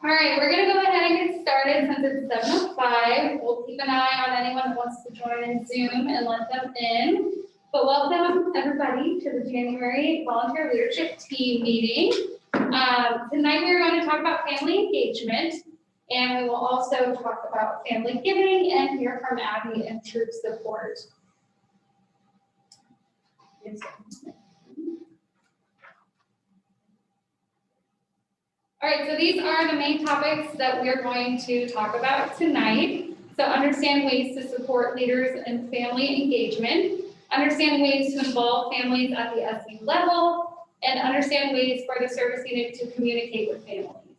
All right, we're gonna go ahead and get started since it's 7:05. We'll keep an eye on anyone that wants to join in Zoom and let them in. But welcome everybody to the January Volunteer Leadership Team meeting. Tonight we're going to talk about family engagement, and we will also talk about family giving and hear from Abby and troop support. All right, so these are the main topics that we're going to talk about tonight. So understand ways to support leaders in family engagement, understand ways to involve families at the SU level, and understand ways for the service unit to communicate with families.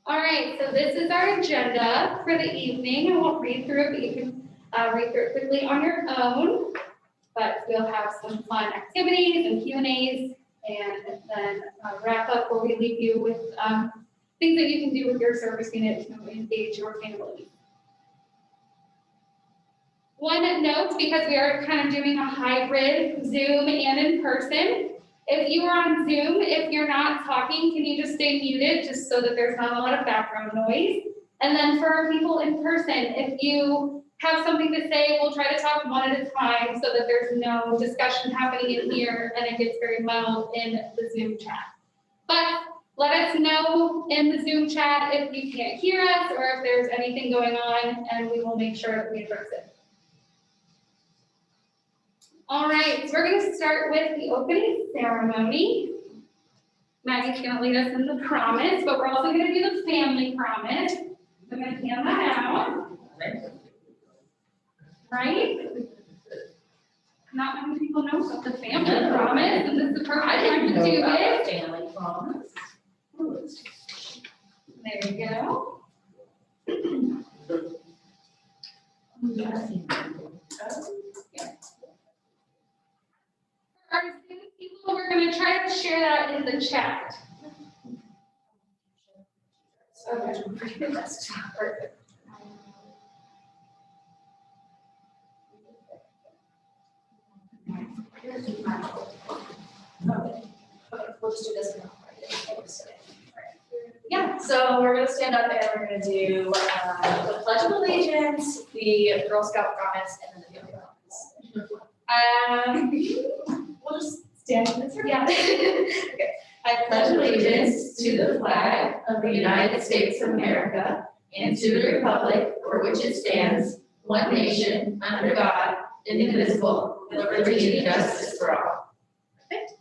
All right, so this is our agenda for the evening. I won't read through it, but you can read through it quickly on your own. But we'll have some fun activities and Q&As, and then wrap up where we leave you with things that you can do with your service unit to engage your family. One note, because we are kind of doing a hybrid Zoom and in person, if you are on Zoom, if you're not talking, can you just stay muted just so that there's not a lot of background noise? And then for our people in person, if you have something to say, we'll try to talk one at a time so that there's no discussion happening in here and it gets very muddled in the Zoom chat. But let us know in the Zoom chat if you can't hear us or if there's anything going on, and we will make sure that we address it. All right, so we're going to start with the opening ceremony. Maggie's going to lead us in the promise, but we're also going to do the family promise. I'm going to hand that out. Right? Not many people know about the family promise, and this is the perfect time to do it. Family promise. There you go. For our Zoom people, we're going to try to share that in the chat. Okay. Perfect. We'll just do this now. Yeah, so we're going to stand up and we're going to do the Pledge of Allegiance, the Girl Scout promise, and then the family promise. We'll just stand in this. Yeah. Okay. I pledge allegiance to the flag of the United States of America and to the republic for which it stands, one nation, under God, indivisible, with liberty and justice for all. Perfect.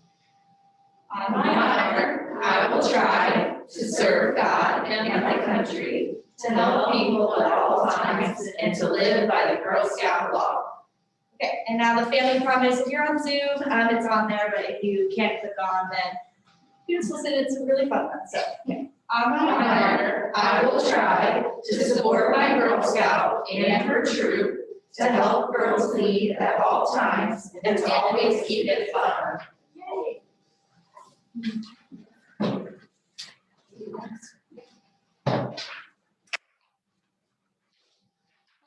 On my honor, I will try to serve God and my country, to help people at all times, and to live by the Girl Scout law. Okay, and now the family promise, if you're on Zoom, it's on there, but if you can't click on, then you just listen, it's a really fun one, so. Okay. On my honor, I will try to support my Girl Scout and her troop, to help girls lead at all times, and to always keep it fun. Yay.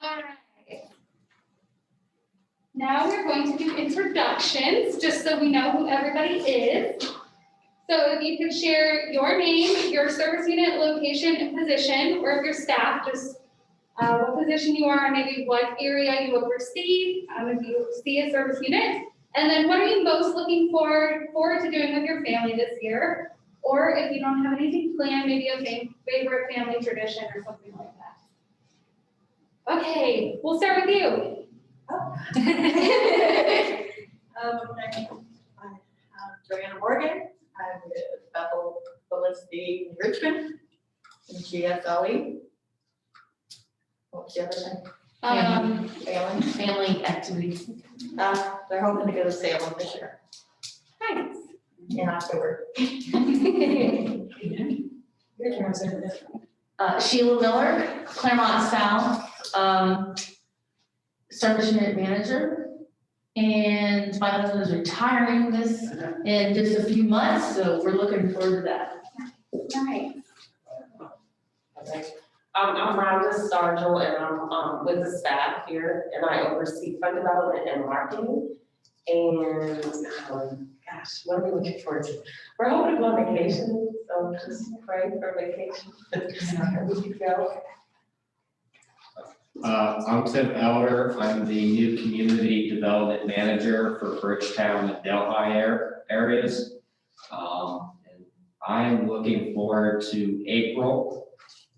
All right. Now we're going to do introductions, just so we know who everybody is. So if you could share your name, your service unit location and position, or if you're staff, just what position you are, maybe what area you oversee, if you see a service unit, and then what are you most looking forward to doing with your family this year? Or if you don't have anything planned, maybe a favorite family tradition or something like that. Okay, we'll start with you. Oh. I'm Joanna Morgan. I'm with Bethel Felicity in Richmond, in GSLE. What's the other thing? Family activities. They're hoping to go to Salem this year, Nice. in October. Sheila Miller, Claremont South, service unit manager. And my husband is retiring this in just a few months, so we're looking forward to that. Nice. Okay. I'm Rhonda Stargell, and I'm with the staff here, and I oversee fund development and marketing. And Gosh, what are we looking forward to? We're hoping to go on vacation, so just pray for vacation. We could go. I'm Tim Elder. I'm the new Community Development Manager for Bridgetown and Delhi areas. And I'm looking forward to April,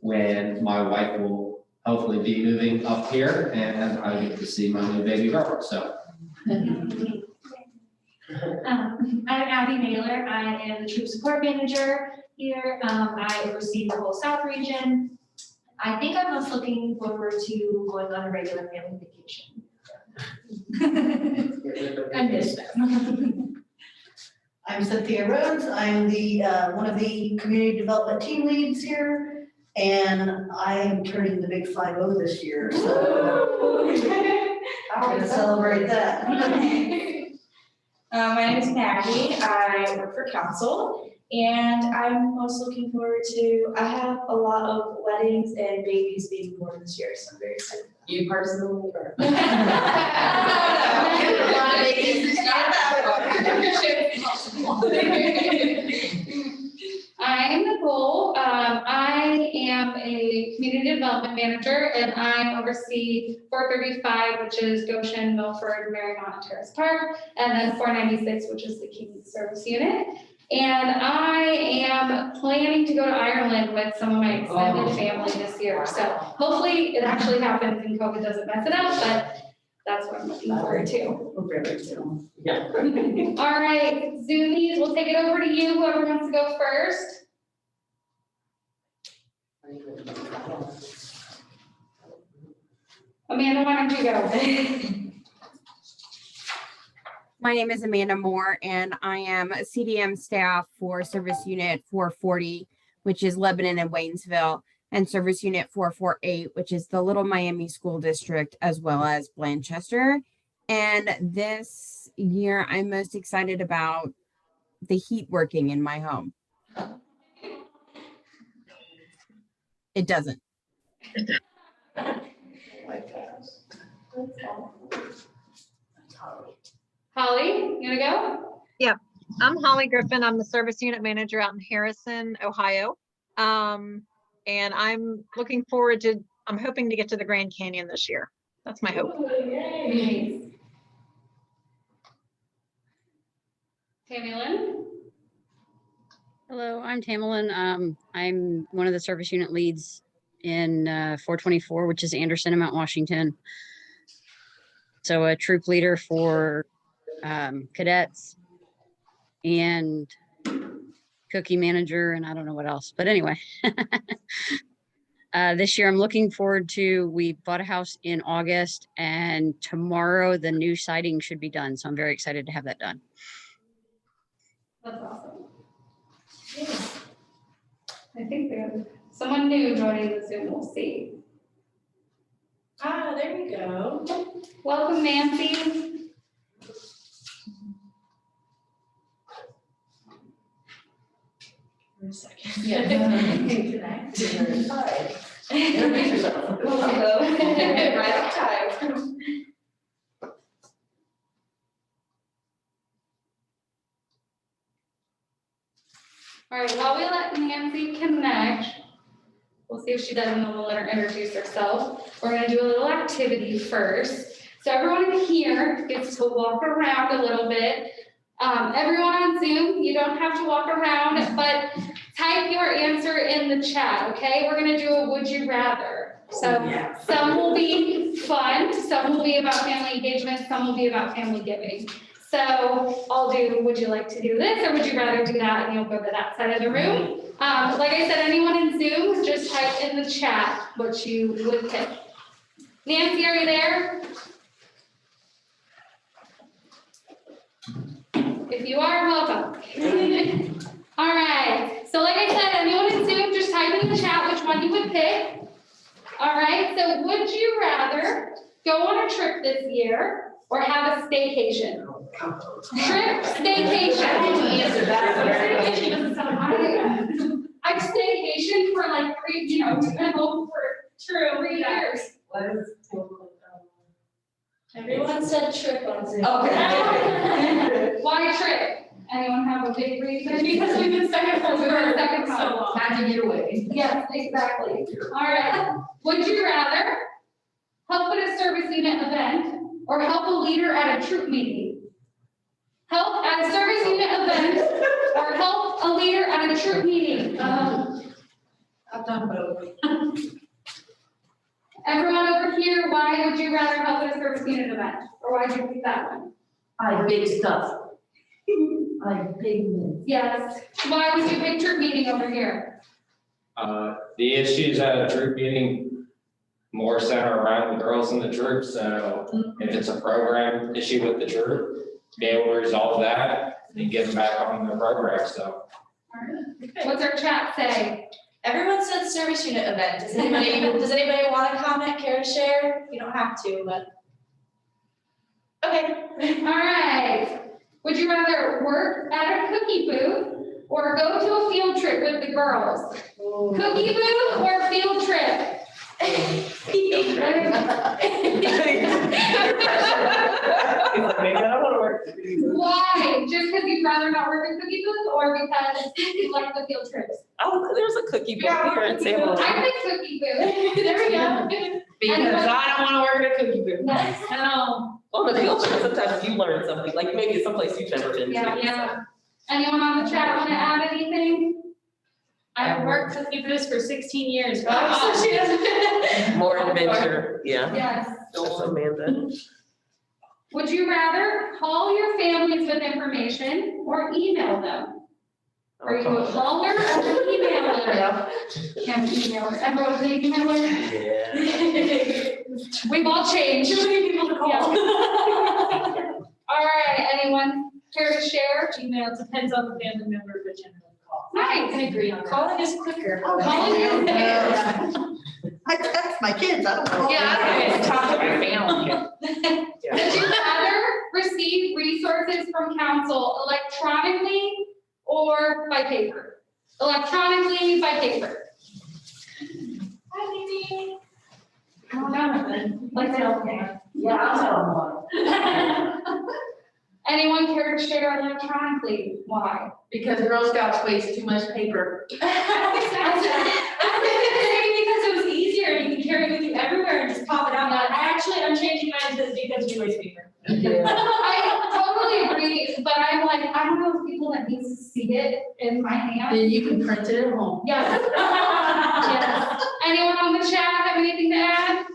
when my wife will hopefully be moving up here and I get to see my new baby girl, so. I'm Abby Naylor. I am the Troop Support Manager here. I oversee the whole South region. I think I'm most looking forward to going on a regular family vacation. I miss them. I'm Cynthia Rhodes. I'm the, one of the community development team leads here. And I am turning the big 5-0 this year, so I'm gonna celebrate that. My name is Maggie. I work for council, and I'm most looking forward to, I have a lot of weddings and babies being born this year, so I'm very excited. You personally or? I'm Nicole. I am a community development manager and I oversee 435, which is Goshen, Milford, Marymount, and Terrace Park, and then 496, which is the King's Service Unit. And I am planning to go to Ireland with some of my extended family this year. So hopefully it actually happens and COVID doesn't mess it up, but that's what I'm looking forward to. Yeah. All right, Zoomies, we'll take it over to you, whoever wants to go first. Amanda, why don't you go? My name is Amanda Moore, and I am a CDM staff for Service Unit 440, which is Lebanon and Waynesville, and Service Unit 448, which is the Little Miami School District, as well as Blanchester. And this year, I'm most excited about the heat working in my home. It doesn't. Holly, you gonna go? I'm Holly Griffin. I'm the service unit manager out in Harrison, Ohio. And I'm looking forward to, I'm hoping to get to the Grand Canyon this year. That's my hope. Nice. Tammy Lynn? Hello, I'm Tamalyn. I'm one of the service unit leads in 424, which is Anderson and Mount Washington. So a troop leader for cadets and cookie manager, and I don't know what else, but anyway. This year I'm looking forward to, we bought a house in August and tomorrow the new siding should be done. So I'm very excited to have that done. That's awesome. I think we have someone new joining the Zoom, we'll see. Ah, there we go. Welcome, Nancy. For a second. Yeah. Introduce yourself. Right on time. All right, while we let Nancy connect, we'll see if she does, and then we'll let her introduce herself. We're gonna do a little activity first. So everyone here gets to walk around a little bit. Everyone on Zoom, you don't have to walk around, but type your answer in the chat, okay? We're gonna do a would you rather. So some will be fun, some will be about family engagement, some will be about family giving. So I'll do, would you like to do this or would you rather do that? And you'll go to that side of the room. Like I said, anyone in Zoom, just type in the chat what you would pick. Nancy, are you there? If you are, welcome. All right, so like I said, anyone in Zoom, just type in the chat which one you would pick. All right, so would you rather go on a trip this year or have a staycation? Trip, staycation. Staycation doesn't sound right. I've staycation for like been home for 3 years. What is? Everyone said trip on Zoom. Okay. Why trip? Anyone have a big reason? Because we've been second for We've been second so for so long. Had to get away. Yes, exactly. All right. Would you rather help at a service unit event or help a leader at a troop meeting? Help at a service unit event or help a leader at a troop meeting? I've done both. Everyone over here, why would you rather help at a service unit event? Or why did you pick that one? I big stuff. I big men. Yes. Why would you pick troop meeting over here? The issues at a troop meeting more center around the girls in the troop, so if it's a program issue with the troop, be able to resolve that and get them back on the program, so. What's our chat say? Everyone said service unit event. Does anybody want to comment, care to share? You don't have to, but. Okay. All right. Would you rather work at a cookie booth or go to a field trip with the girls? Cookie booth or field trip? Maybe I don't want to work. Why? Just because you'd rather not work at cookie booth or because you like the field trips? Oh, there's a cookie book here in San Juan. I pick cookie booth. There we go. Because I don't want to work at a cookie booth. No. On the field trip, sometimes you learn something, like maybe it's someplace you've never been to. Yeah. Anyone on the chat want to add anything? I've worked cookie booths for 16 years. Oh, So she doesn't. More adventure, yeah. Yes. That's Amanda. Would you rather call your families with information or email them? Are you a caller or an emailer? Yeah. I'm an emailer. Everyone's an emailer? Yeah. We've all changed. Too many people to call. All right, anyone care to share? Email depends on the family member, but generally call. Nice. I can agree on that. Calling is quicker. Calling is Yeah. I text my kids, I don't call. Yeah, them. Talk to my family. Would you rather receive resources from council electronically or by paper? Electronically, by paper. Hi, Mimi. Like Yeah, I'll tell them one. Anyone care to share electronically? Why? Because Girl Scouts waste too much paper. I was saying because it was easier, you can carry it with you everywhere and just pop it out. I'm changing mine to this because you waste paper. I totally agree, but I'm like, I don't know if people that need to see it in my hand. Then you can print it at home. Yes. Yes. Anyone on the chat have anything to add?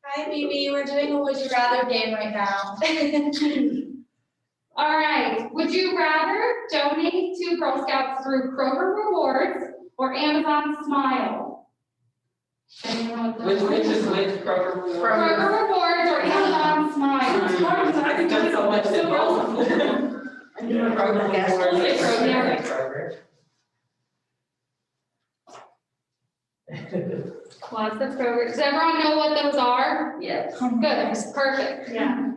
Hi, Mimi. We're doing a would you rather game right now. All right, would you rather donate to Girl Scouts through Kroger Rewards or Amazon Smile? Anyone with those? Which is which Kroger? Kroger Rewards or Amazon Smile? I've done so much in both. I do a Kroger gas station. Kroger. Lots of Kroger. Does everyone know what those are? Yes. Good, perfect. Yeah.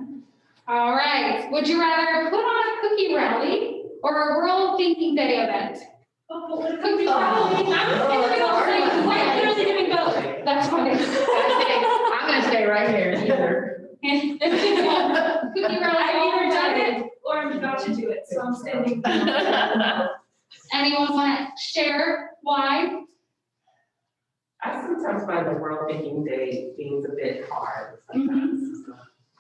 All right, would you rather put on a cookie rally or a World Thinking Day event? Cookie rally. Quite literally doing both. That's funny. I'm gonna stay right here, either. Cookie rally. I've either done it or I'm about to do it, so I'm standing. Anyone want to share why? I sometimes find the World Thinking Day things a bit hard.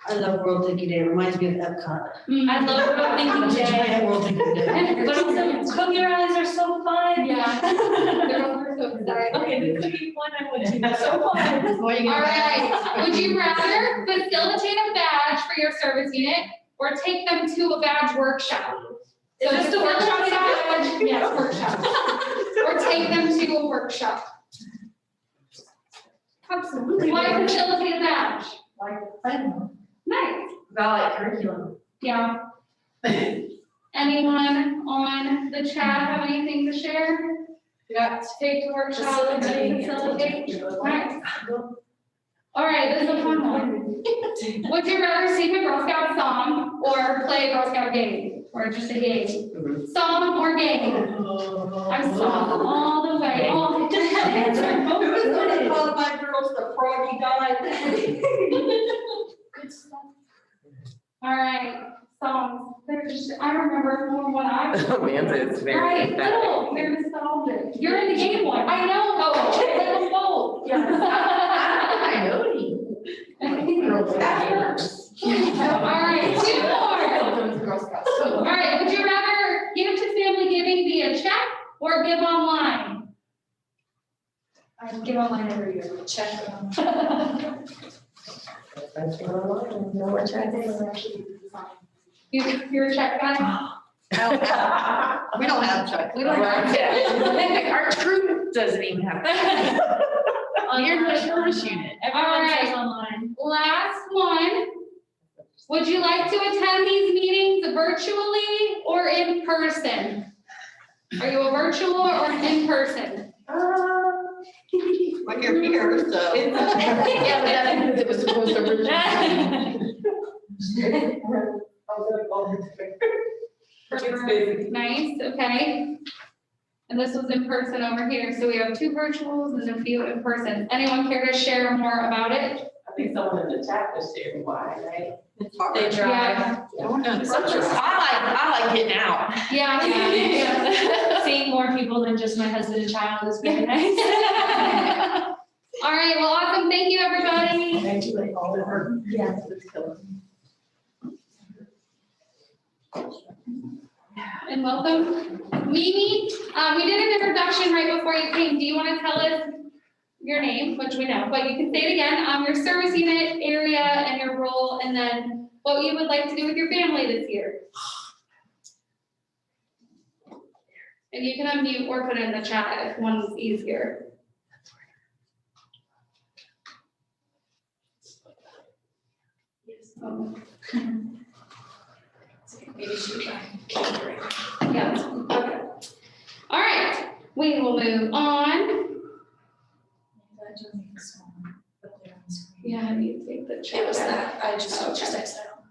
I love World Thinking Day, it reminds me of Epcot. I love World Thinking Day. Giant World Thinking Day. But also, cookie rallies are so fun. Yeah. They're over so excited. Okay, the cookie one I went to, that's so fun. Before you get All back. right, would you rather facilitate a badge for your service unit or take them to a badge workshop? Is this the workshop Facilitate a badge? Yes, workshop. Or take them to a workshop. Absolutely. Why facilitate a badge? Like, I don't know. Nice, Valid curriculum. yeah. Anyone on the chat have anything to share? Yeah. Take to workshop and then facilitate? Nice. All right, this is a fun one. Would you rather sing a Girl Scout song or play a Girl Scout game? Or just a game? Song or game? I'm song all the way. Oh, just have answer. Who was gonna call my girls the froggy guy? Good stuff. All right, songs. They're just, I remember from when I was. Amanda is very Right, emphatic. little, they're nostalgic. You're in the game one. I know. Oh, let them both. I know you. Girls are gamers. All right, two more. Sometimes Girl Scouts. All right, would you rather give to family giving via check or give online? I give online every year, check. That's what I like. No more chat. You're a check guy? We don't have check. We don't have check. Our troop doesn't even have. You're the service unit. All right. Online. Last one. Would you like to attend these meetings virtually or in person? Are you a virtual or in person? When you're here, so. Yeah, but that's because it was supposed to originally. Nice, okay. And this was in person over here, so we have 2 virtuals and a few in person. Anyone care to share more about it? I think someone in the chat was sharing why, right? They drive. I like getting out. Yeah. Seeing more people than just my husband and child is very nice. All right, well, awesome. Thank you, everybody. Thank you, like all of her. Yeah. It's killing And welcome. Mimi, we did an introduction right before you came. Do you want to tell us your name, which we know, but you can say it again, your service unit, area, and your role, and then what you would like to do with your family this year. And you can unmute or put it in the chat if one's easier. Maybe she try. Yeah, okay. All right, we will move on. Yeah, I need to take the chat. It was that, I just texted out.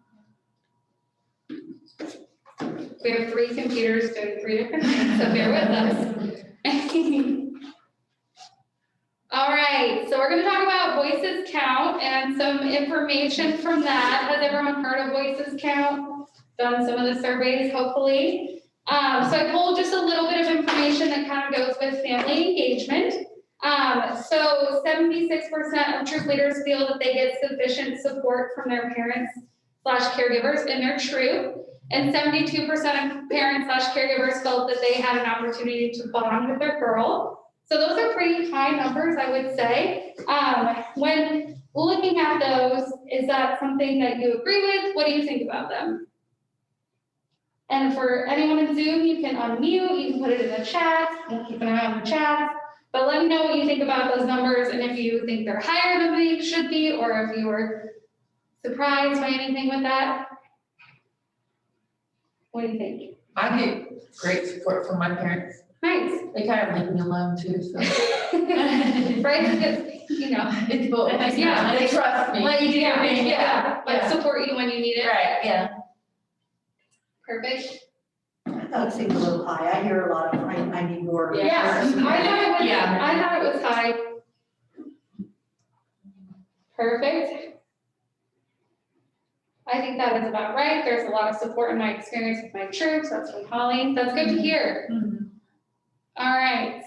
We have 3 computers doing 3 different things, so bear with us. All right, so we're gonna talk about Voices Count and some information from that. Has everyone heard of Voices Count? Done some of the surveys, hopefully. So I pulled just a little bit of information that kind of goes with family engagement. So 76% of troop leaders feel that they get sufficient support from their parents/caregivers in their troop. And 72% of parents/caregivers felt that they had an opportunity to bond with their girl. So those are pretty high numbers, I would say. When looking at those, is that something that you agree with? What do you think about them? And for anyone in Zoom, you can unmute, you can put it in the chat, we'll keep an eye on the chat. But let me know what you think about those numbers and if you think they're higher than they should be, or if you were surprised by anything with that. What do you think? I get great support from my parents. Nice. They kind of leave me alone too, so. Right, because, you know. It's both. Yeah. They trust me. Let you do your thing, Yeah, yeah, but yeah. support you when you need it. Right, yeah. Perfect. I thought it seemed a little high. I hear a lot of, I need more. Yeah, I thought Yeah. I thought it was high. Perfect. I think that is about right. There's a lot of support in my experience with my troops. That's from Holly. That's good to hear. All right.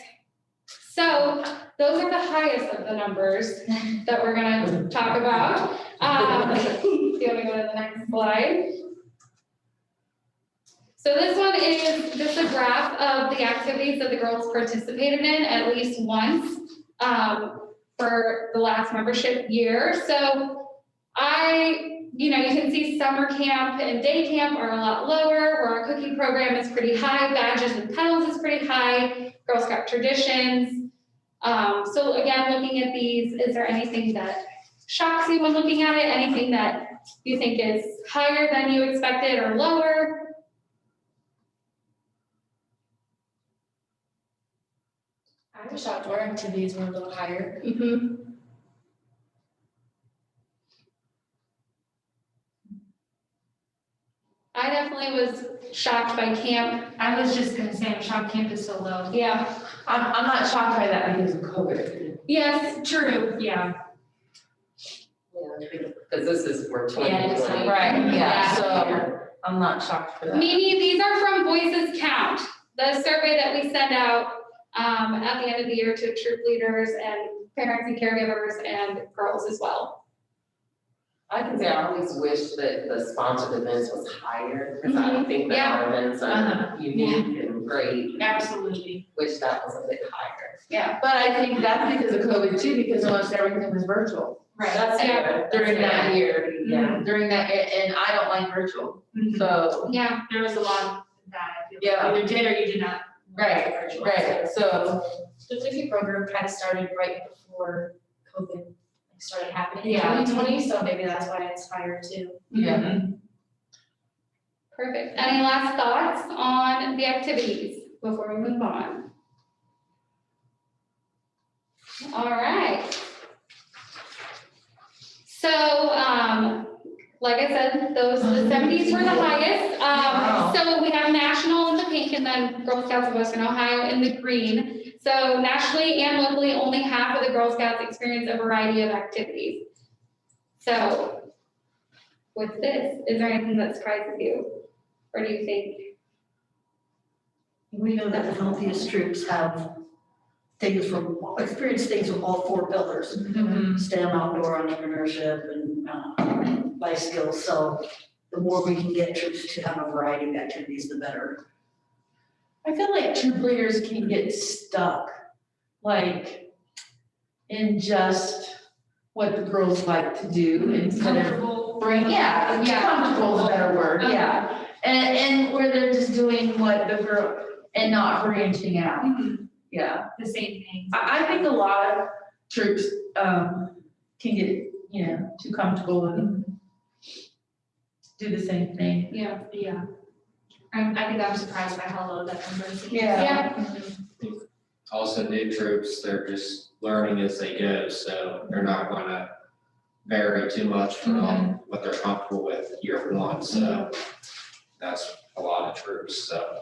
So those are the highest of the numbers that we're gonna talk about. Do you want to go to the next slide? So this one is just a graph of the activities that the girls participated in at least once for the last membership year. So you can see summer camp and day camp are a lot lower, where our cooking program is pretty high, badges and pedals is pretty high, Girl Scout traditions. So again, looking at these, is there anything that shocks you when looking at it? Anything that you think is higher than you expected or lower? I was shocked our activities were a little higher. I definitely was shocked by camp. I was just gonna say, I'm shocked camp is so low. Yeah. I'm not shocked by that because of COVID. Yes, True, yeah. Because this is for Yeah, it's 2020. like- Right, yeah, Yeah. so, I'm not shocked for that. Mimi, these are from Voices Count, the survey that we send out at the end of the year to troop leaders and parents and caregivers and girls as well. I can say I always wish that the sponsored events was higher, because I think that our events are unique and great. Absolutely. Wish that was a bit higher. Yeah. But I think that's because of COVID too, because almost everything was virtual. Right. That's Yeah. fair. During that year, Yeah. during that, and I don't like virtual, so, Yeah, There was a lot of that, I feel like. Yeah. Either did or you did not. right, Virtual. right, so, The Flippy program kind of started right before COVID started happening in Yeah. 2020, so maybe that's why it's higher too. yeah. perfect. Any last thoughts on the activities before we move on? All right. So, like I said, the 70s were the highest. Wow. So we have national in the pink and then Girl Scouts of Western Ohio in the green. So nationally and locally, only half of the Girl Scouts experience a variety of activities. So with this, is there anything that surprises you? Or do you think? We know that the healthiest troops have experience things from all four pillars. STEM, outdoor entrepreneurship, and life skills. So the more we can get troops to have a variety of activities, the better. I feel like troop leaders can get stuck, like, in just what the girls like to do instead of Comfortable. comfortable is a better word, yeah. And where they're just doing what the girl, and not branching out, yeah. The same thing. I think a lot of troops, can get, too comfortable and do the same thing. Yeah. Yeah. I think I'm surprised by how low that number is. Yeah. Also, new troops, they're just learning as they go, so they're not gonna vary too much from what they're comfortable with year one, so that's a lot of troops, so.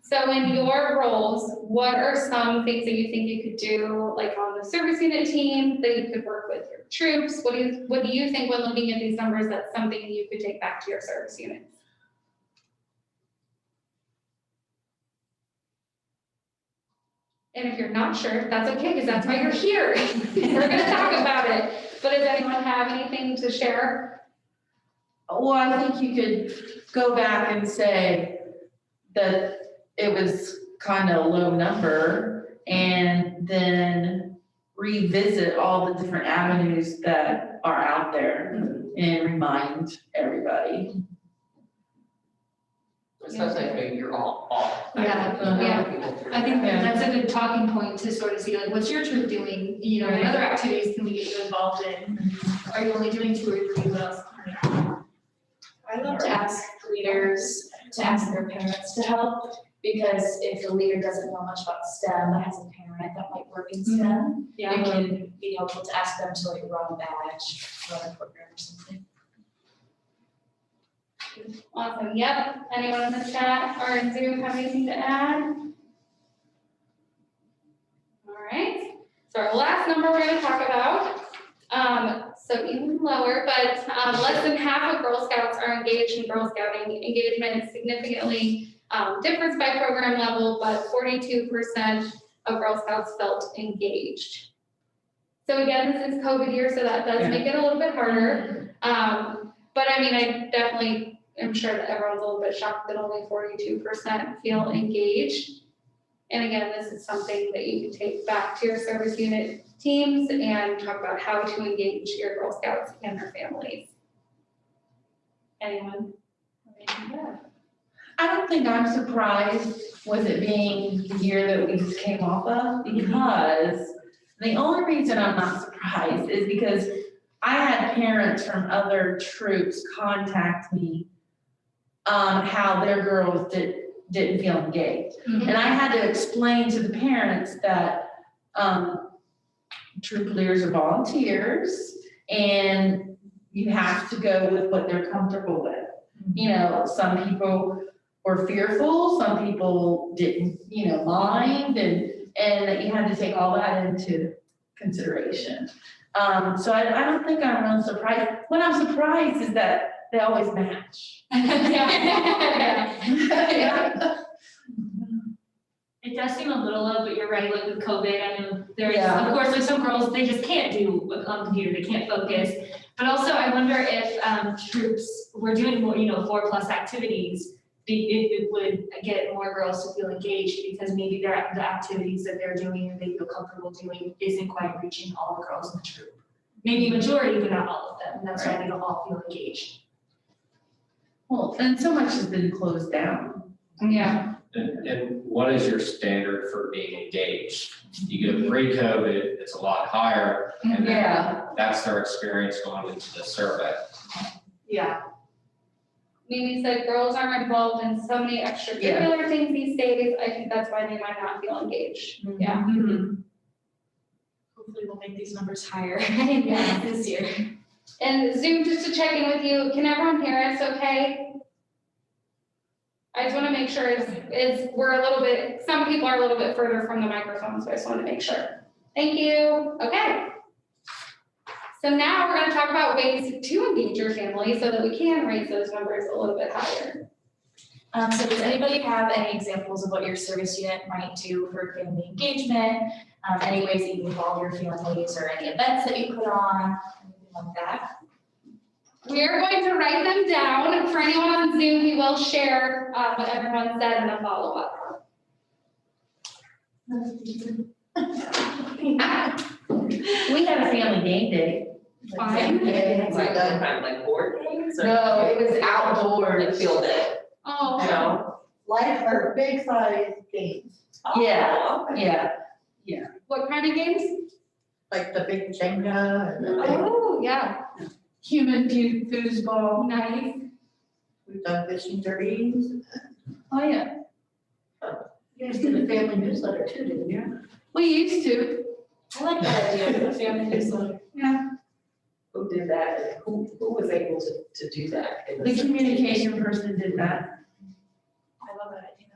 So in your roles, what are some things that you think you could do, like on the service unit team, that you could work with your troops? What do you think when looking at these numbers, that's something you could take back to your service units? And if you're not sure, that's okay, because that's why you're here. We're gonna talk about it. But does anyone have anything to share? Well, I think you could go back and say that it was kind of a low number and then revisit all the different avenues that are out there and remind everybody. Especially if you're all off. Yeah, I think that's a good talking point to sort of see, like, what's your troop doing? What other activities can we get you involved in? Are you only doing 2 or 3? What else? I love to ask leaders to ask their parents to help, because if the leader doesn't know much about STEM, but has a parent that might work in STEM, it can be helpful to ask them to like run a badge, run a program or something. Awesome, yep. Anyone in the chat or in Zoom have anything to add? All right, so our last number we're gonna talk about, so even lower, but less than half of Girl Scouts are engaged in Girl Scouting. Engagement is significantly differs by program level, but 42% of Girl Scouts felt engaged. So again, this is COVID year, so that does make it a little bit harder. But I mean, I definitely am sure that everyone's a little bit shocked that only 42% feel engaged. And again, this is something that you can take back to your service unit teams and talk about how to engage your Girl Scouts and their families. Anyone? I don't think I'm surprised with it being the year that we just came off of, because the only reason I'm not surprised is because I had parents from other troops contact me how their girls didn't feel engaged. And I had to explain to the parents that troop leaders are volunteers and you have to go with what they're comfortable with. Some people were fearful, some people didn't, mind, and that you had to take all that into consideration. So I don't think I'm really surprised. What I'm surprised is that they always match. It does seem a little low, but you're right, like with COVID, I know there's, Yeah. of course, like some girls, they just can't do on computer, they can't focus. But also, I wonder if troops were doing more, 4+ activities, if it would get more girls to feel engaged, because maybe the activities that they're doing and they feel comfortable doing isn't quite reaching all the girls in the troop. Maybe a majority, but not all of them, and that's why they don't all feel engaged. Well, and so much has been closed down. Yeah. And what is your standard for being engaged? You go pre-COVID, it's a lot higher, and then that's their experience going into the survey. Yeah. Mimi said girls are involved in so many extracurricular things these days, I think that's why they might not feel engaged. Yeah. Hopefully we'll make these numbers higher Yeah. this year. And Zoom, just to check in with you, can everyone hear us okay? I just want to make sure we're a little bit, some people are a little bit further from the microphone, so I just want to make sure. Thank you. Okay. So now we're going to talk about ways to engage your family so that we can raise those numbers a little bit higher. So does anybody have any examples of what your service unit might do for family engagement? Any ways that you involve your families or any events that you put on, anything like that? We are going to write them down. For anyone on Zoom, we will share what everyone said in a follow-up. We had a family game day. Fine. Like board games or? No, it was outdoor. Like field day. Oh, No. Life or big size games, Yeah, yeah. what kind of games? like the big Jenga and the big, Oh, yeah, Human foosball. nice. we've done fishing derbies. Oh, yeah. You guys did a family newsletter too, didn't you? We used to. I like that idea, the family newsletter. Who did that? Who was able to do that? in The communication person did that. I love that idea.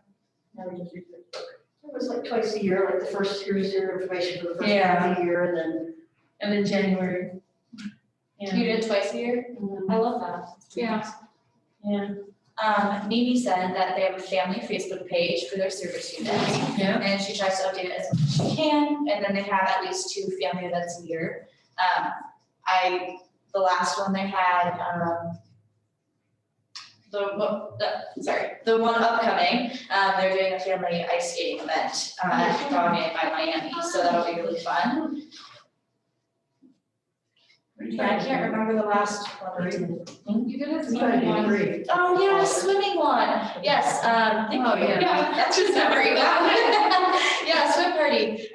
No, we just used Facebook. It was like twice a year, like the first, here's your information for the first Yeah. half of the year, and then. And then January. You do it twice a year? I love that. Yeah. Yeah. Mimi said that they have a family Facebook page for their service unit. Yeah. And she tries to update it as much as she can, and then they have at least 2 family events a year. The last one they had, the one upcoming, they're doing a family ice skating event, at Dog Day by Miami, so that'll be really fun. But I can't remember the last one. You did a It's gotta swimming be one. free. Oh, yeah, swimming one, yes, thank Oh, you. yeah. That's just memory, wow. Yeah, swim party,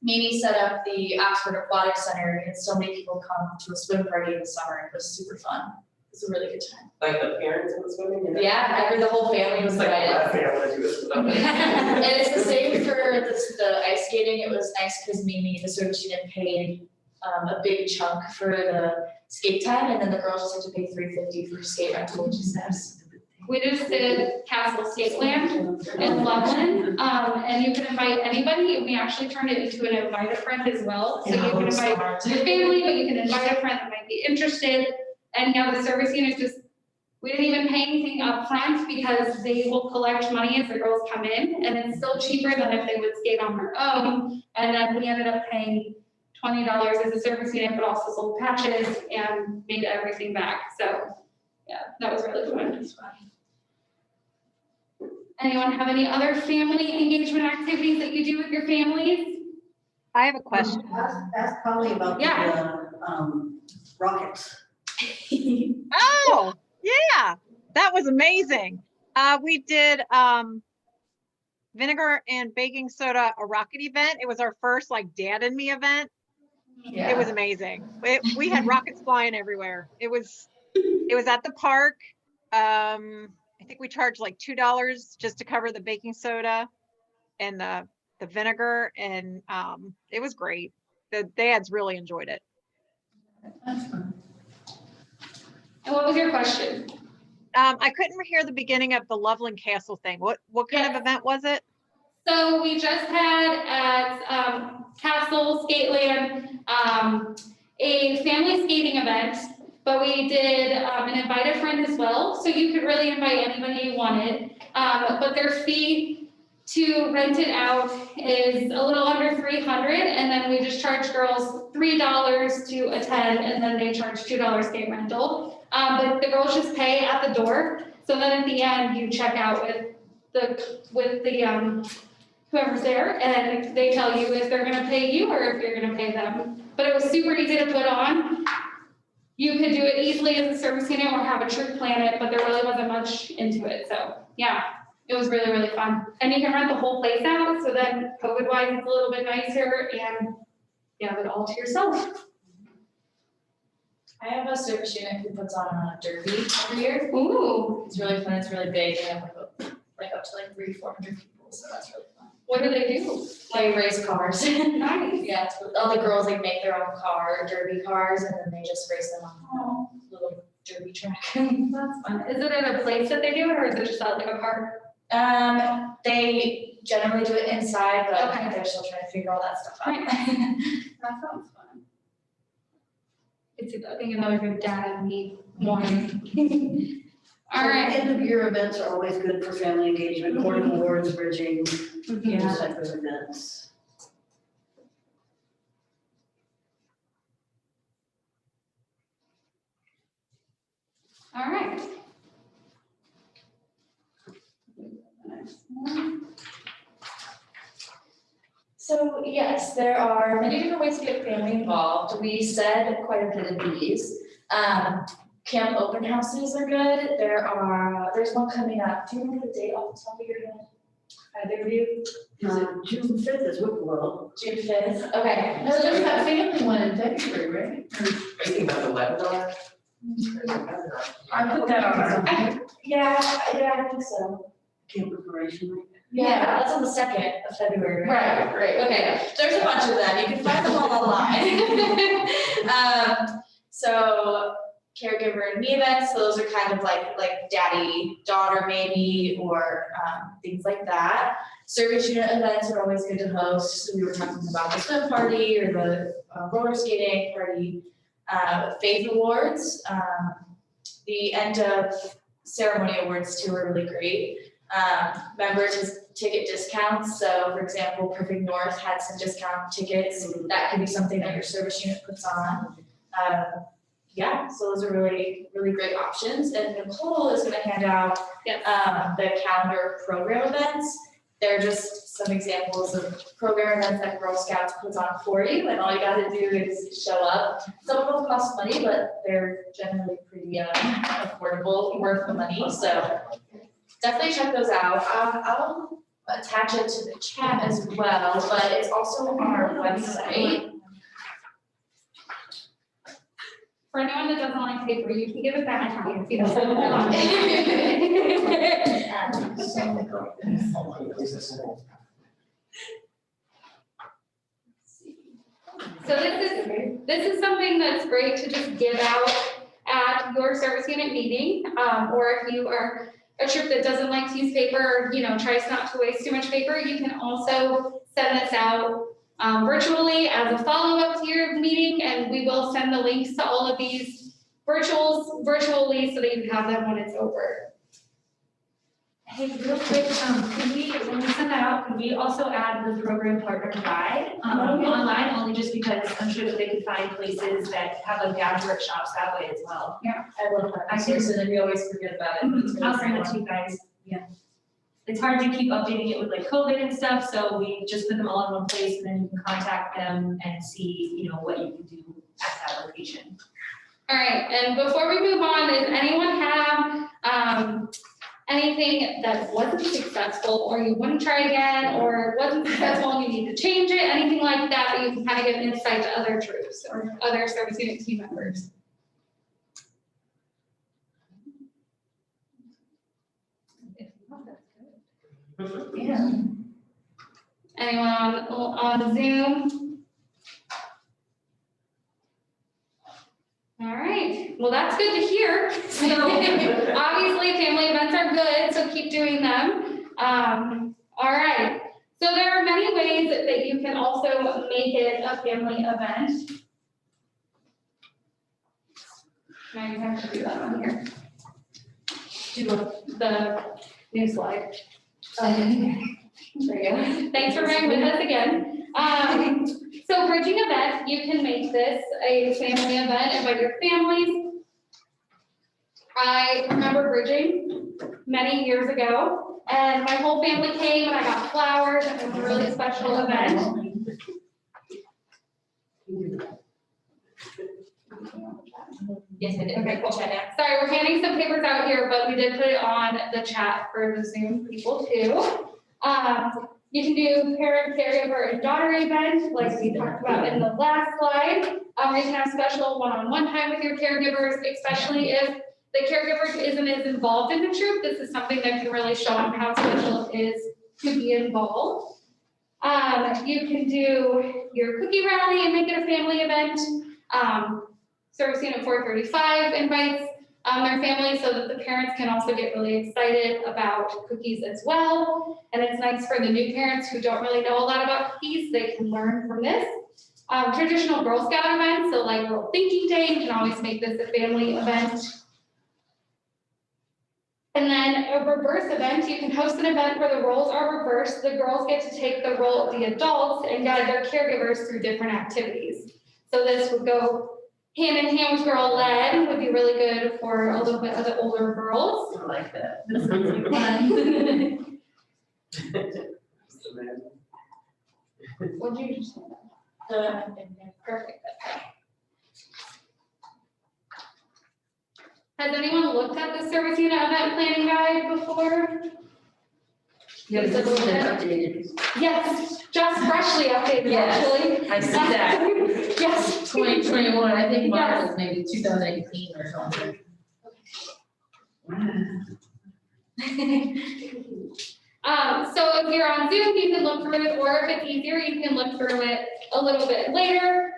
Mimi set up the Oxford Aquatic Center, and so many people come to a swim party in the summer, it was super fun. It was a really good time. Like the parents in the swimming? and Yeah, the whole family was It's like invited. my family was. And it's the same for the ice skating, it was nice because Mimi, the service unit, paid a big chunk for the skate time, and then the girls just had to pay $350 for skate rental, which is nice. We just did Castle Skateland in Loveland, and you can invite anybody. We actually turned it into an invite a friend as well. So you can invite your family, but you can invite a friend that might be interested. And yeah, the service unit just, we didn't even pay anything up front because they will collect money as the girls come in, and it's still cheaper than if they would skate on their own. And then we ended up paying $20 as a service unit, but also sold patches and made everything back. So yeah, that was really fun. Anyone have any other family engagement activities that you do with your families? I have a question. Ask Polly about the, rockets. Oh, yeah, that was amazing. We did vinegar and baking soda, a rocket event. It was our first like Dad and Me event. Yeah. It was amazing. We had rockets flying everywhere. It was at the park. I think we charged like $2 just to cover the baking soda and the vinegar, and it was great. The dads really enjoyed it. That's fun. And what was your question? I couldn't hear the beginning of the Loveland Castle thing. What kind of event was it? So we just had at Castle Skateland a family skating event, but we did an invite a friend as well, so you could really invite anybody you wanted. But their fee to rent it out is a little under $300, and then we just charge girls $3 to attend, and then they charge $2 gate rental. But the girls just pay at the door, so then at the end you check out with the whoever's there, and they tell you if they're gonna pay you or if you're gonna pay them. But it was super easy to put on. You could do it easily as a service unit or have a troop plan it, but there really wasn't much into it, so yeah, it was really, really fun. And you can rent the whole place out, so then COVID-wise, it's a little bit nicer, and you have it all to yourself. I have a service unit who puts on a derby every year. Ooh, It's really fun, it's really big, they have like up to 300-400 people, so that's really fun. what do they do? They race cars. Nice. Yeah, all the girls like make their own derby cars, and then they just race them on a little derby track. That's fun. Is it at a place that they do it, or is it just at like a park? They generally do it inside, but Okay. they're still trying to figure all that stuff out. Right. That sounds fun. It's I think another good dad and me morning. All right. End of year events are always good for family engagement, court awards, bridging, those type of events. All right. So yes, there are many different ways to get family involved. We said quite a bit of these. Camp open houses are good. There's one coming up. Do you remember the date off the top of your head? Either of you? June 5th is Whipple. June 5th? Okay. No, there's that family one in February, right? Are you thinking about the webinar? I put that on. Yeah, I think so. Camp preparation week. Yeah, that's on the 2nd of February, right? Right. Okay, there's a bunch of them. You can find them all online. So caregiver and me events, so those are kind of like daddy, daughter maybe, or things like that. Service unit events are always good to host. So we were talking about the swim party or the roller skating party. Faith awards, the end of ceremony awards too are really great. Members ticket discounts. So for example, Perfect North had some discount tickets. That could be something that your service unit puts on. Yeah, so those are really, really great options. And Nicole is gonna hand out the calendar of program events. They're just some examples of program events that Girl Scouts puts on for you, and all you gotta do is show up. Some of them cost money, but they're generally pretty affordable, worth the money, so definitely check those out. I'll attach it to the chat as well, but it's also on our website. For anyone that doesn't like paper, you can give it back to me if you don't want. So this is something that's great to just give out at your service unit meeting, or if you are a troop that doesn't like to use paper, or, tries not to waste too much paper, you can also send this out virtually as a follow-up to your meeting, and we will send the links to all of these virtually so that you have them when it's over. Hey, real quick, when we send that out, could we also add the program partner guide, online, only just because I'm sure that they could find places that have like dad workshops that way as well. I love that. Seriously, we always forget about it. It's really I'll send it fun. to you guys, yeah. It's hard to keep updating it with like COVID and stuff, so we just put them all in one place and then you can contact them and see, what you can do at that location. All right, and before we move on, does anyone have anything that wasn't successful, or you wouldn't try again, or wasn't successful and you need to change it, anything like that, that you can kind of give insight to other troops or other service unit team members? Yeah. Anyone on Zoom? All right, well, that's good to hear. So obviously family events are good, so keep doing them. All right, so there are many ways that you can also make it a family event. Now you have to do that on here. Do The new slide. there you go. Thanks for bearing with us again. So bridging event, you can make this a family event, invite your families. I remember bridging many years ago, and my whole family came and I got flowers, and it was a really special event. Yes, I did. Okay, cool. Chat out. Sorry, we're handing some papers out here, but we did put it on the chat for the Zoom people too. You can do parent, caregiver, and daughter event, like we talked about in the last slide. You can have special one-on-one time with your caregivers, especially if the caregiver isn't as involved in the troop. This is something that can really show them how special it is to be involved. You can do your cookie rally and make it a family event. Service Unit 435 invites their families so that the parents can also get really excited about cookies as well. And it's nice for the new parents who don't really know a lot about cookies, they can learn from this. Traditional Girl Scout events, so like World Thinking Day, you can always make this a family event. And then a reverse event, you can host an event where the roles are reversed. The girls get to take the role of the adults and guide their caregivers through different activities. So this would go hand in hand with girl led, would be really good for a little bit of the older girls. I like that. This is fun. What did you just say? Perfect. Okay. Has anyone looked at the service unit event planning guide before? Yeah, this is updated. Yes, just freshly updated, Yes, actually. I see that. Yes. 2021, I think mine was maybe 2018 or something. So if you're on Zoom, you can look through it, or if it's easier, you can look through it a little bit later.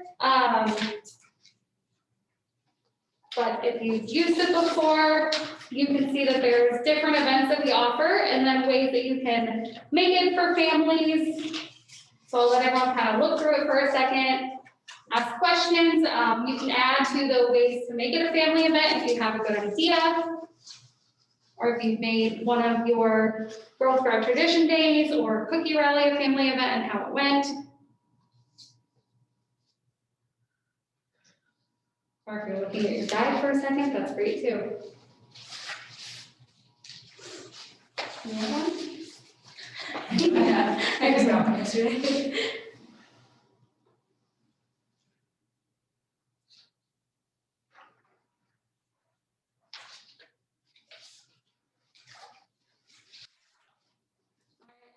But if you've used it before, you can see that there's different events that we offer and then ways that you can make it for families. So I'll let everyone kind of look through it for a second, ask questions. You can add to the ways to make it a family event if you have a good idea. Or if you've made one of your Girl Scout tradition days or cookie rally a family event and how it went. Or if you're looking at your guide for a second, that's great too. Yeah, I just got one yesterday.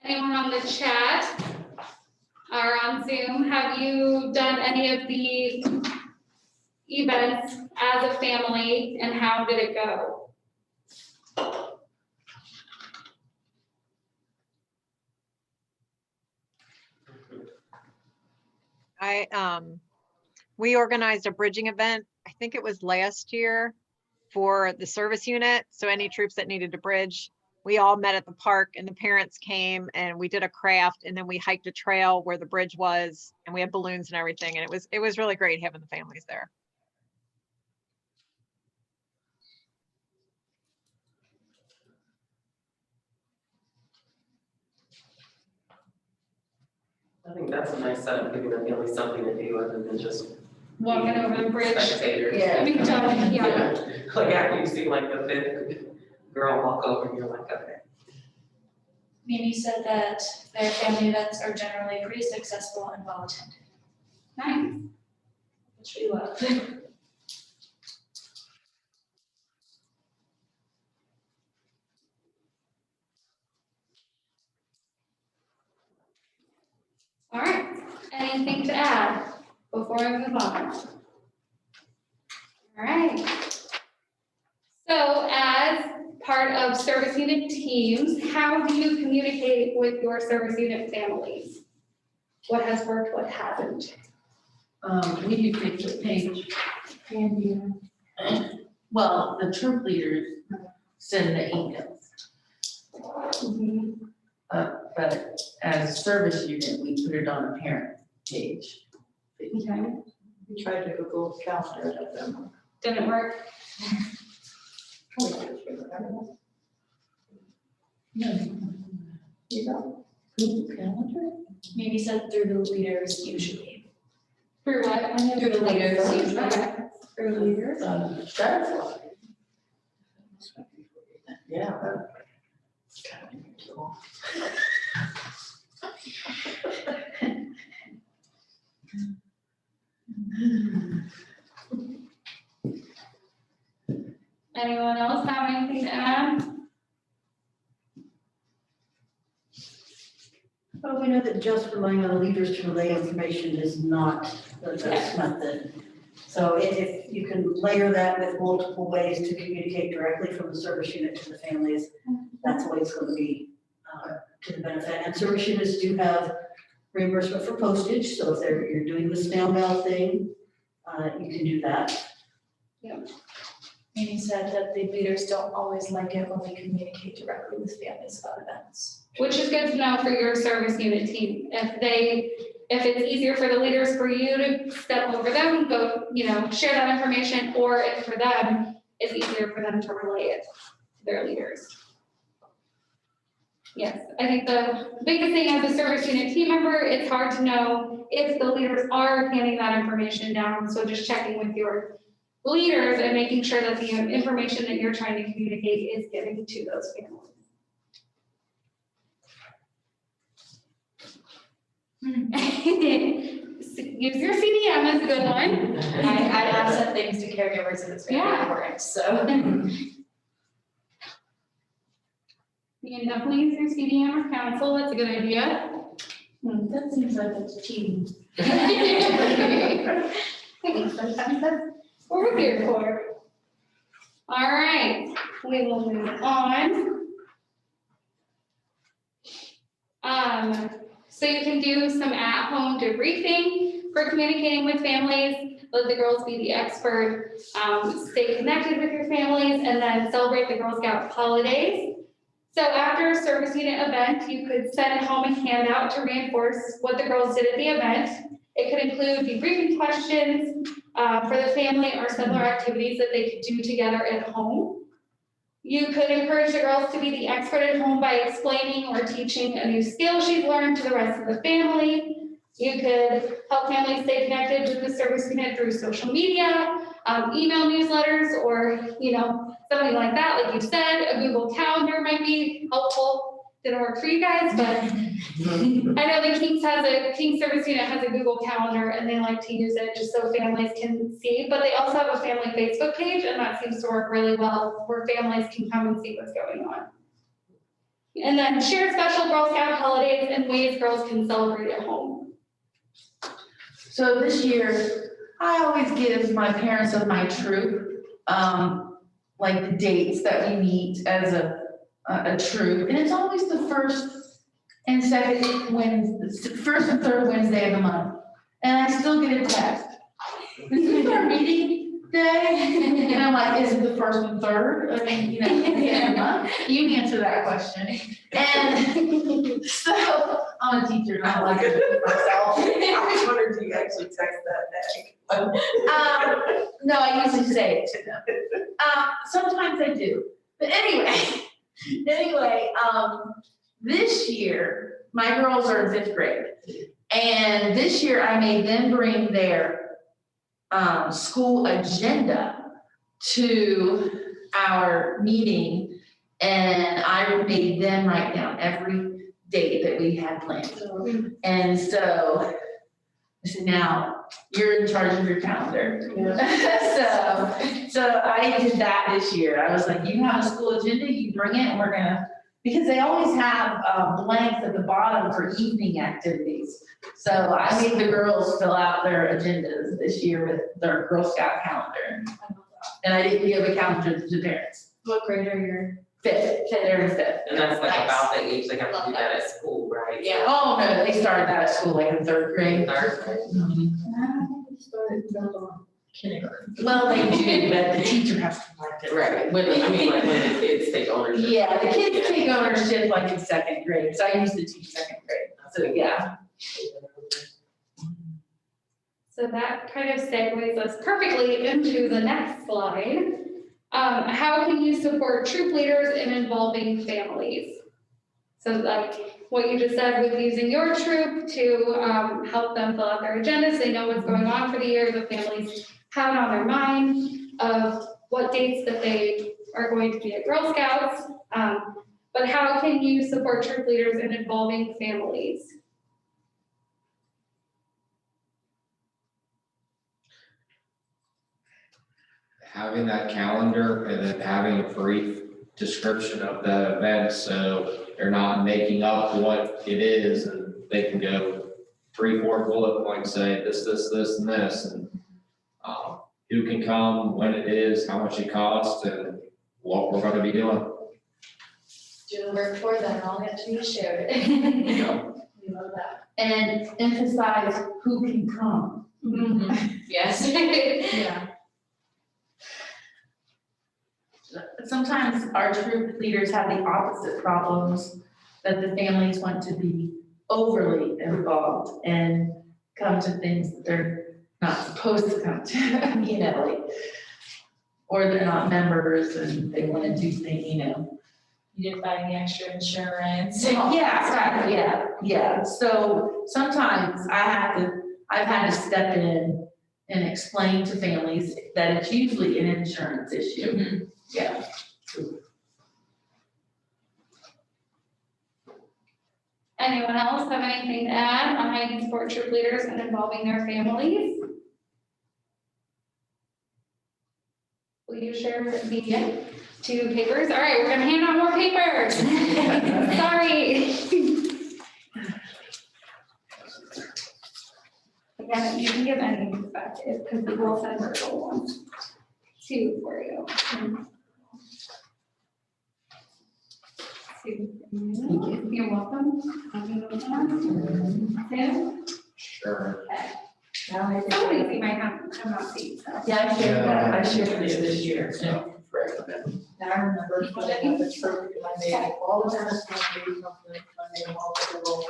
Anyone on the chat or on Zoom, have you done any of the events as a family and how did it go? We organized a bridging event, I think it was last year, for the service unit. So any troops that needed to bridge, we all met at the park and the parents came and we did a craft and then we hiked a trail where the bridge was and we had balloons and everything. And it was really great having the families there. I think that's a nice setup, giving the family something to do other than just Walking over the bridge. spectators. Yeah. I mean, done, yeah. Like after you see like the fifth girl walk over, and you're like, okay. Mimi said that their family events are generally pretty successful and well attended, Nice. which we love. All right, anything to add before we move on? All right. So as part of service unit teams, how do you communicate with your service unit families? What has worked, what hasn't? We do Facebook page. Well, the troop leaders send the emails. But as a service unit, we put it on a parent page. Okay. We tried to Google Calendar of them. Didn't work? Maybe sent through the leaders usually. For what? Through the leaders usually. Okay. Through the leaders. Yeah. Anyone else have anything to add? Well, we know that just relying on the leaders to relay information is not the best method. So if you can layer that with multiple ways to communicate directly from the service unit to the families, that's the way it's going to be to the benefit. And service units do have reimbursement for postage, so if you're doing the snail mail thing, you can do that. Amy said that the leaders don't always like it when we communicate directly with families about events. Which is good to know for your service unit team. If it's easier for the leaders for you to step over them and go, share that information, or if for them, it's easier for them to relay it to their leaders. Yes, I think the biggest thing as a service unit team member, it's hard to know if the leaders are handing that information down. So just checking with your leaders and making sure that the information that you're trying to communicate is getting to those families. Use your CDM is a good one. I have sent things to caregivers and it's very important, so. You can definitely use your CDM or council, that's a good idea. That seems like it's cheating. That's what we're here for. All right, we will move on. So you can do some at-home debriefing for communicating with families. Let the girls be the expert. Stay connected with your families, and then celebrate the Girl Scout holidays. So after a service unit event, you could send home a handout to reinforce what the girls did at the event. It could include debriefing questions for the family or similar activities that they could do together at home. You could encourage the girls to be the expert at home by explaining or teaching a new skill she's learned to the rest of the family. You could help families stay connected with the service unit through social media, email newsletters, or something like that. Like you said, a Google Calendar might be helpful. Didn't work for you guys, but I know the King's service unit has a Google Calendar, and they like to use it just so families can see. But they also have a family Facebook page, and that seems to work really well, where families can come and see what's going on. And then share special Girl Scout holidays and ways girls can celebrate at home. So this year, I always give my parents of my troop, like the dates that we meet as a troop, and it's always the first and third Wednesday of the month. And I still get a text. This is our meeting day, and I'm like, is it the first and third? I mean, you answer that question. And so I'm a teacher, and I like to do it myself. I wondered, do you actually text that back? No, I usually say it to them. Sometimes I do, but anyway, this year, my girls are in 5th grade. And this year I made them bring their school agenda to our meeting. And I made them write down every date that we had planned. And so I said, now you're in charge of your calendar. So I did that this year. I was like, you have a school agenda, you bring it, and we're gonna, because they always have blanks at the bottom for evening activities. So I made the girls fill out their agendas this year with their Girl Scout calendar. And I didn't give a calendar to the parents. What grade are your? 5th, they're in 5th. And that's like Nice. about the age they have to do that at school, right? Yeah. Oh, no, they started that at school like in 3rd grade. Well, they do, but the teacher has to like it. Right, when the kids take ownership. Yeah, the kids take ownership like in 2nd grade, so I used to teach 2nd grade, so yeah. So that kind of segues us perfectly into the next slide. How can you support troop leaders in involving families? So like what you just said with using your troop to help them fill out their agendas, they know what's going on for the year, the families have it on their mind of what dates that they are going to be at Girl Scouts. But how can you support troop leaders in involving families? Having that calendar and then having a brief description of the event, so they're not making up what it is, and they can go 3-4 bullet points, say this, and this, and who can come, when it is, how much it costs, and what we're gonna be doing. Do the work for them, all get to be shared. Yeah. We love that. And emphasize who can come. Yes. Yeah. Sometimes our troop leaders have the opposite problems, that the families want to be overly involved and come to things that they're not supposed to come to, you know, like, or they're not members and they want to do things, you know. You didn't buy any extra insurance. Yeah, right, yeah. So sometimes I've had to step in and explain to families that it's usually an insurance issue. Yeah. Anyone else have anything to add on how you can support troop leaders and involving their families? Will you share the 2 papers? All right, we're gonna hand out more papers. Sorry. Again, you can give any perspective because we will send virtual ones too for you. 2. You're welcome. Tim? Sure. Somebody see my hand, I'm not seeing, so. Yeah, I shared that, I shared this year. So, And I remember when I had the troop, and I made all the tennis courts, maybe something, I made all the little.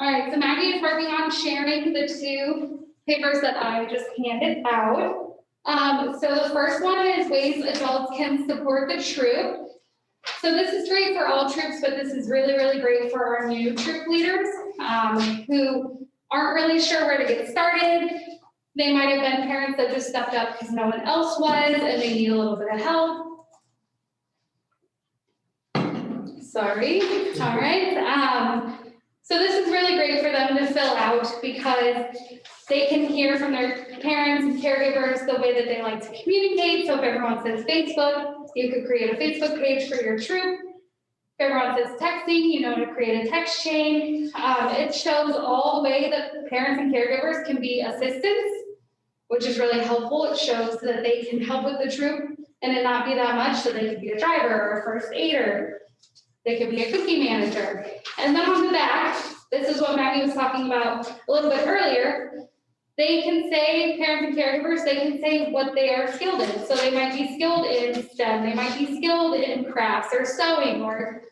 All right, so Maggie is working on sharing the 2 papers that I just handed out. So the first one is ways adults can support the troop. So this is great for all troops, but this is really, really great for our new troop leaders who aren't really sure where to get started. They might have been parents that just stepped up because no one else was and they need a little bit of help. Sorry, all right. So this is really great for them to fill out because they can hear from their parents and caregivers the way that they like to communicate. So if everyone says Facebook, you could create a Facebook page for your troop. If everyone says texting, you know to create a text chain. It shows all the way that parents and caregivers can be assistants, which is really helpful. It shows that they can help with the troop and it not be that much, so they could be a driver or a first aider. They could be a cookie manager. And then on the back, this is what Maggie was talking about a little bit earlier. They can say, parents and caregivers, they can say what they are skilled in. So they might be skilled in STEM, they might be skilled in crafts or sewing or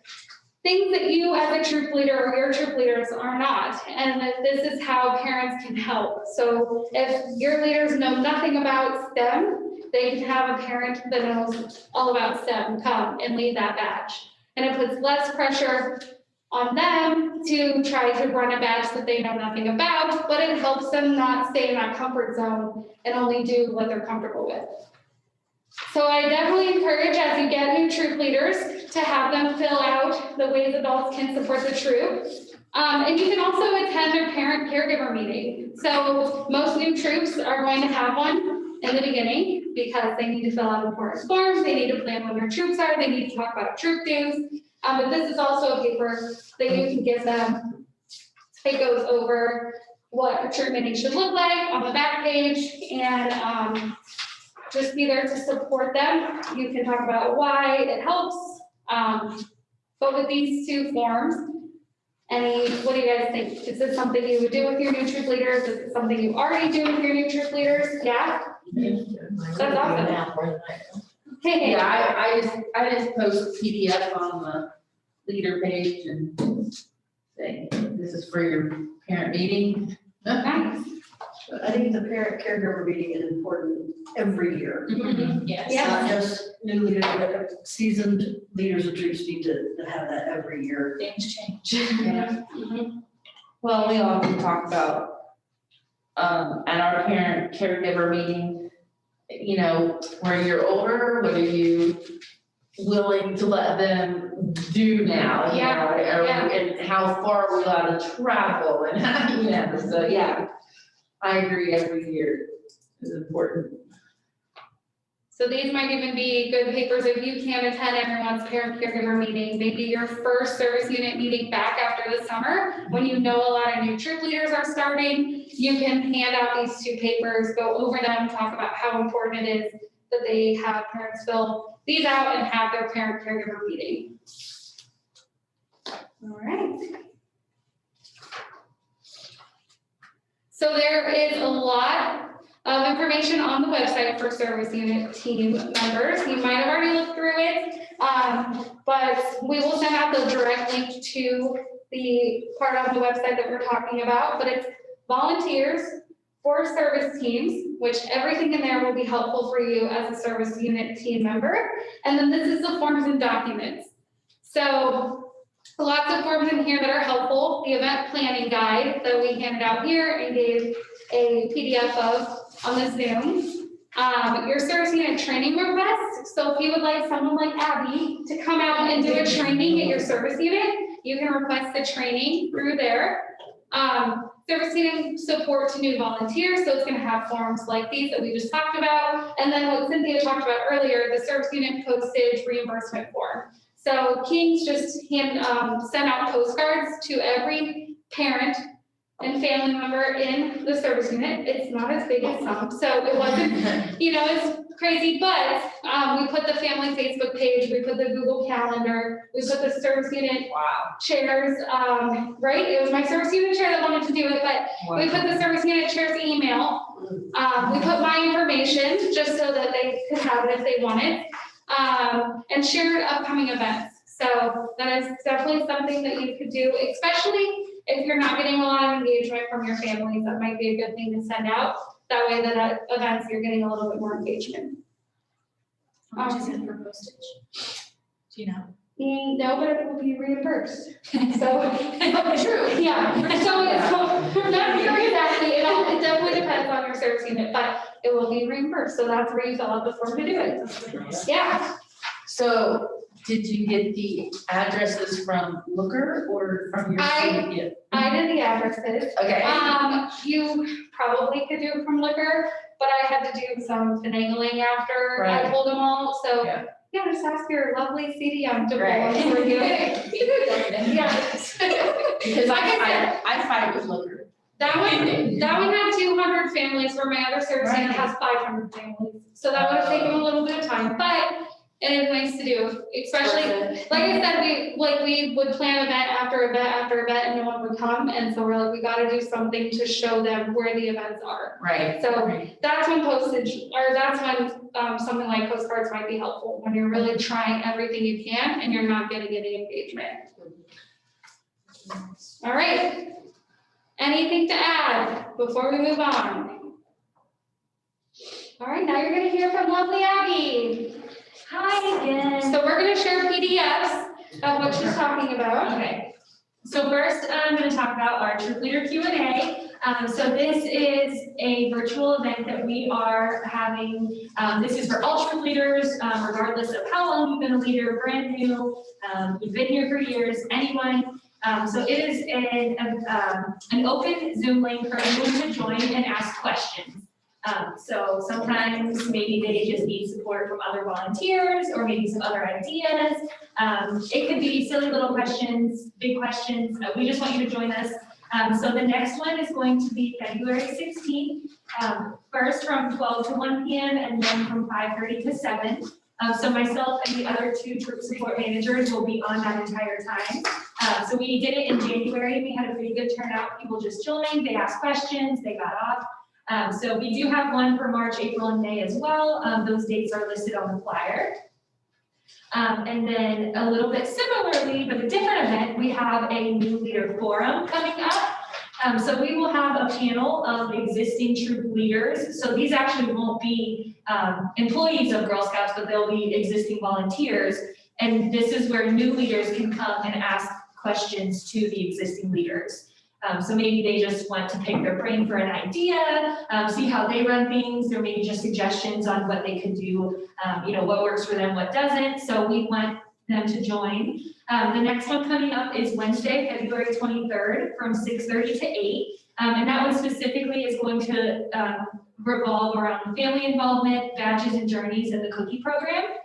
things that you as a troop leader or your troop leaders are not. And that this is how parents can help. So if your leaders know nothing about STEM, they can have a parent that knows all about STEM come and lead that batch. And it puts less pressure on them to try to run a batch that they know nothing about, but it helps them not stay in that comfort zone and only do what they're comfortable with. So I definitely encourage, as you get new troop leaders, to have them fill out the ways adults can support the troop. And you can also attend a parent caregiver meeting. So most new troops are going to have one in the beginning because they need to fill out important forms, they need to plan when their troops are, they need to talk about troop dues. But this is also a paper that you can give them. It goes over what a troop meeting should look like on the back page and just be there to support them. You can talk about why it helps. But with these 2 forms, what do you guys think? Is this something you would do with your new troop leaders? Is it something you already do with your new troop leaders? Yeah? That's awesome. Hey. Yeah, I just post PDF on the leader page and thing. This is for your parent meeting. Nice. But I think the parent caregiver meeting is important every year. Yes. Not just new leaders, but seasoned leaders of troops need to have that every year. Things change. Yeah. Well, we often talk about, at our parent caregiver meeting, you know, where you're older, what are you willing to let them do now, you know? And how far are we allowed to travel and how, you know, so, yeah. I agree, every year is important. So these might even be good papers if you can attend everyone's parent caregiver meeting, maybe your first service unit meeting back after the summer, when you know a lot of new troop leaders are starting, you can hand out these 2 papers, go over them, talk about how important it is that they have parents fill these out and have their parent caregiver meeting. All right. So there is a lot of information on the website for service unit team members. You might have already looked through it, but we will send out the direct link to the part of the website that we're talking about, but it's volunteers for service teams, which everything in there will be helpful for you as a service unit team member. And then this is the forms and documents. So lots of forms in here that are helpful. The event planning guide that we handed out here and gave a PDF of on the Zoom. Your service unit training request. So if you would like someone like Abby to come out and do a training at your service unit, you can request the training through there. Service unit support to new volunteers. So it's going to have forms like these that we just talked about. And then what Cynthia talked about earlier, the service unit postage reimbursement form. So Kings just sent out postcards to every parent and family member in the service unit. It's not as big as some, so it wasn't, you know, it's crazy, but we put the family Facebook page, we put the Google Calendar, we put the service unit chairs, right? It was my service unit chair that wanted to do it, but we put the service unit chair's email. We put my information just so that they could have it if they wanted. And shared upcoming events. So that is definitely something that you could do, especially if you're not getting a lot of engagement from your families. That might be a good thing to send out. That way that at events, you're getting a little bit more engagement. How much is it for postage? Do you know? No, but it will be reimbursed. So, True. yeah. So I'm not sure exactly. It definitely depends on your service unit, but it will be reimbursed. So that's where you fill out the form to do it. Yeah. So did you get the addresses from Looker or from your student? I did the addresses. Okay. You probably could do it from Looker, but I had to do some finagling after I Right. told them all. So yeah, just ask your lovely CDM to pull them for you. Yeah. Because Like I said, I fight with Looker. That one had 200 families, where my other service unit has 500 families. So that would have taken a little bit of time, but it is nice to do, especially, like I said, we would plan event after event after event and no one would come. And so we're like, we gotta do something to show them where the events are. Right. So that's when that's when something like postcards might be helpful, when you're really trying everything you can and you're not getting any engagement. All right. Anything to add before we move on? All right, now you're gonna hear from lovely Abby. Hi again. So we're gonna share PDFs of what she's talking about. Okay. So first, I'm going to talk about our Troop Leader Q&A. So this is a virtual event that we are having. This is for all troop leaders, regardless of how long you've been a leader, brand new, you've been here for years, anyone. So it is an open Zoom link for anyone to join and ask questions. So sometimes maybe they just need support from other volunteers or maybe some other ideas. It could be silly little questions, big questions. We just want you to join us. So the next one is going to be February 16th, first from 12 to 1 p.m. and then from 5:30 to 7. So myself and the other 2 troop support managers will be on that entire time. So we did it in January. We had a pretty good turnout. People just joined, they asked questions, they got off. So we do have one for March, April, and May as well. Those dates are listed on the flyer. And then a little bit similarly, but a different event, we have a new leader forum coming up. So we will have a panel of existing troop leaders. So these actually won't be employees of Girl Scouts, but they'll be existing volunteers. And this is where new leaders can come and ask questions to the existing leaders. So maybe they just want to pick their brain for an idea, see how they run things. There may be just suggestions on what they could do, what works for them, what doesn't. So we want them to join. The next one coming up is Wednesday, February 23rd from 6:30 to 8. And that one specifically is going to revolve around family involvement, badges and journeys, and the cookie program.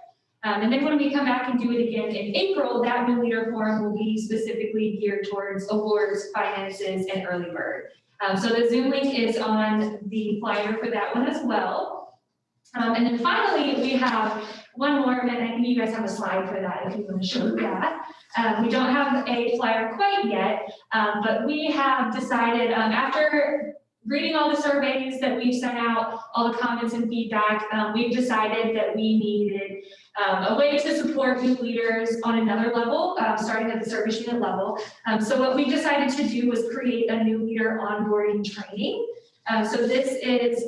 And then when we come back and do it again in April, that new leader forum will be specifically geared towards awards, finances, and early bird. So the Zoom link is on the flyer for that one as well. And then finally, we have one more, and I think you guys have a slide for that if you want to show that. We don't have a flyer quite yet, but we have decided after reading all the surveys that we've sent out, all the comments and feedback, we've decided that we needed a way to support new leaders on another level, starting at the service unit level. So what we decided to do was create a new leader onboarding training. So this is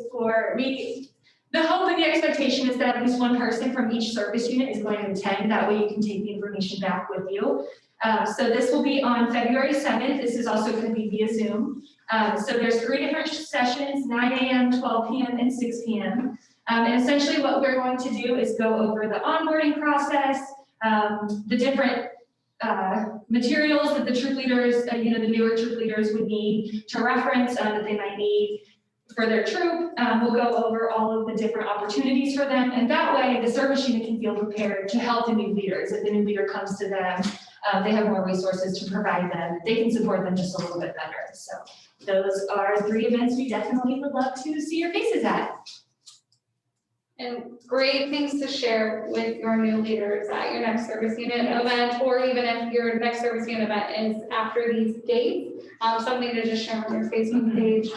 the hope and the expectation is that at least one person from each service unit is going to attend. That way you can take the information back with you. So this will be on February 7th. This is also going to be via Zoom. So there's 3 different sessions, 9 a.m., 12 p.m., and 6 p.m. And essentially what we're going to do is go over the onboarding process, the different materials that the troop leaders, the newer troop leaders would need to reference that they might need for their troop. We'll go over all of the different opportunities for them. And that way the service unit can feel prepared to help the new leaders. If the new leader comes to them, they have more resources to provide them. They can support them just a little bit better. So those are 3 events we definitely would love to see your faces at. And great things to share with your new leaders at your next service unit event, or even if your next service unit event is after these dates, something to just share on your Facebook page.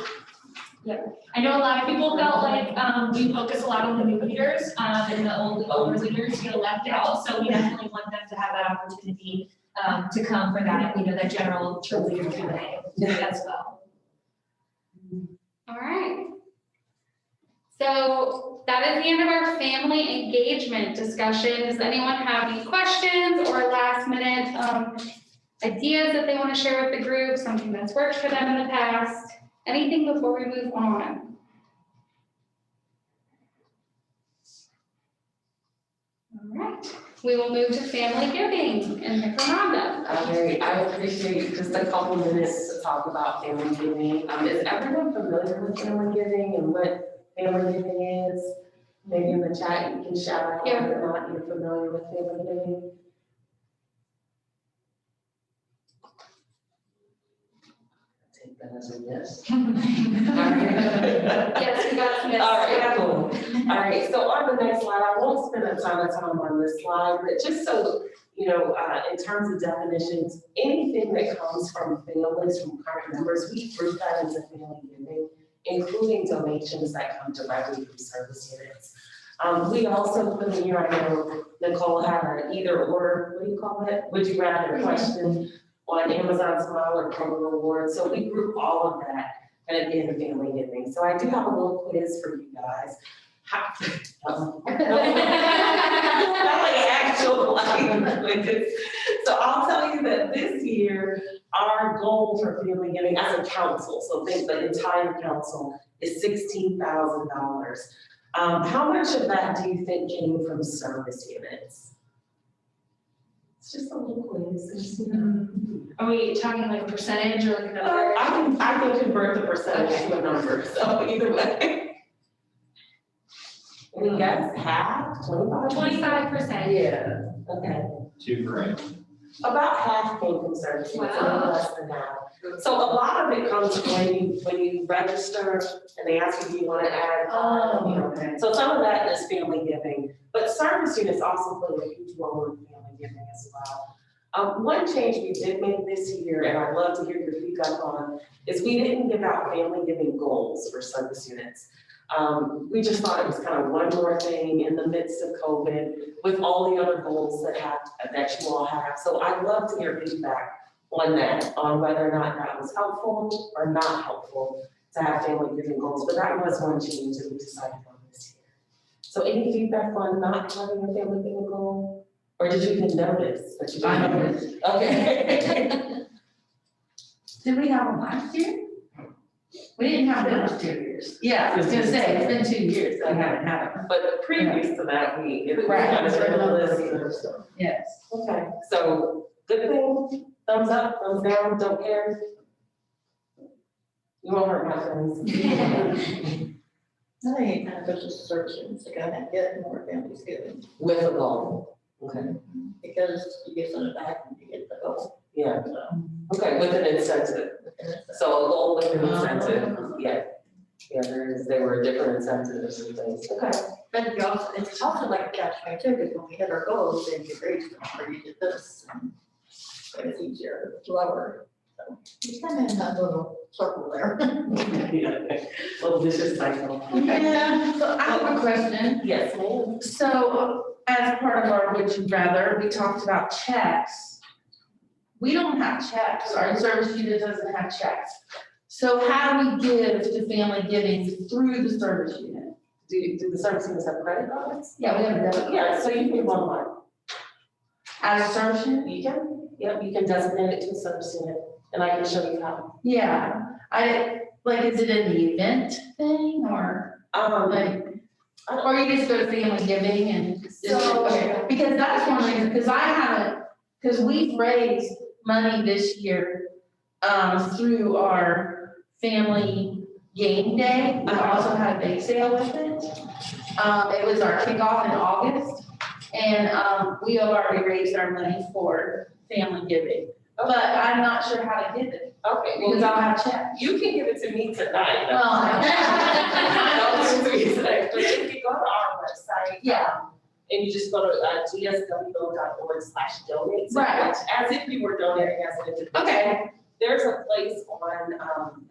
Yeah, I know a lot of people felt like we focus a lot on the new leaders and the older leaders get left out. So we definitely want them to have that opportunity to come for that, that general troop leader Q&A as well. All right. So that is the end of our family engagement discussion. Does anyone have any questions or last minute ideas that they want to share with the group, something that's worked for them in the past? Anything before we move on? All right, we will move to family giving and Nick Rhonda. I appreciate just a couple minutes to talk about family giving. Is everyone familiar with family giving and what family giving is? Maybe in the chat you can shout out whether or not you're familiar with family giving. Take that as a yes. Yes, we got some. All right, cool. All right, so on the next slide, I won't spend a ton of time on this slide, but just so in terms of definitions, anything that comes from families, from current members, we group that into family giving, including donations that come directly from service units. We also put in here, I know Nicole had an either or, what do you call it? Would you rather question on Amazon Smile or Promo Rewards. So we group all of that and in family giving. So I do have a little quiz for you guys. Not like actual quiz. So I'll tell you that this year, our goal for family giving as a council, so think the entire council, is $16,000. How much of that do you think came from service units? It's just a little quiz. Are we talking like a percentage or like a number? I can convert the percentage to a number, so either way. Any guess? Half? 25? 25%. Yeah, okay. $2 grand. About half came from service units, a little less than half. So a lot of it comes when you register and they ask you if you want to add. So some of that is family giving, but service units also play a huge role in family giving as well. One change we did make this year, and I'd love to hear your feedback on, is we didn't give out family giving goals for service units. We just thought it was kind of one more thing in the midst of COVID with all the other goals that you all have. So I'd love to hear feedback on that, on whether or not that was helpful or not helpful to have family giving goals, but that was one change that we decided on this year. So any feedback on not having a family giving goal? Or did you even notice that you didn't? I noticed. Okay. Did we have them last year? We didn't have them last 2 years. Yeah, I was gonna say, it's been 2 years that I haven't had them. But previous to that, it was Right. kind of in the list. Yes. Okay, so good thing, thumbs up, thumbs down, don't care. You won't hurt my feelings. I think it kind of goes to services to go ahead and get more families giving, With a goal. Okay, because you get something back and you get the goal. yeah, So, okay, with an incentive. and it's, So a goal with an incentive, yeah. Yeah, there were different incentives and things. Okay. But you also, it's also like a catch 22, because when we hit our goals, then you raise them, or you did this, but it's easier, it's lower. So it's kind of in that little circle there. Yeah, little vicious cycle. Yeah, so I have a question. Yes, ma'am. So as part of our would you rather, we talked about checks. We don't have checks, our service unit doesn't have checks. So how do we give to family giving through the service unit? Do the service units have credit cards? Yeah, we have a debit. Yeah, so you can give online. As a service unit? You can, yep, you can designate it to a service unit, and I can show you how. Yeah, is it in the event thing or or you just go to family giving and So- okay, because that's one reason, because we've raised money this year through our family game day. We also had a bake sale with it. It was our kickoff in August, and we have already raised our money for family giving. But I'm not sure how to give it, Okay, because well, I'll have checks. you can give it to me tonight. Well, Don't give it to me tonight, but if you go to our website. Yeah. And you just go to gswo.org/donate. So Right. As if you were donating as an individual. Okay. There's a place on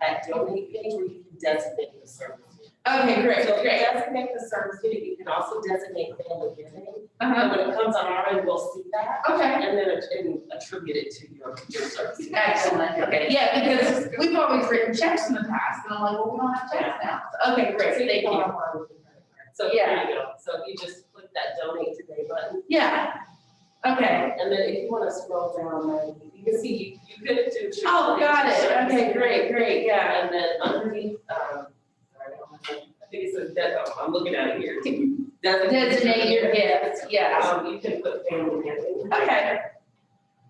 that donate page where you can designate the service. Okay, great, So if you great. designate the service unit, you can also designate family giving. Uh-huh. And when it comes on our end, we'll see that. Okay. And then attribute it to your service. unit. Excellent, okay, yeah, because we've always written checks in the past, and I'm like, well, we don't have checks now. Okay, great, So thank go you. online with your credit card. So Yeah. there you go. So if you just click that donate today button, Yeah, okay. and then if you want to scroll down, then you can see you could do. Oh, got it, okay, great, yeah. And then underneath, sorry, I think it says I'm looking at it here. Designate your gift, yeah. You can put family giving. Okay.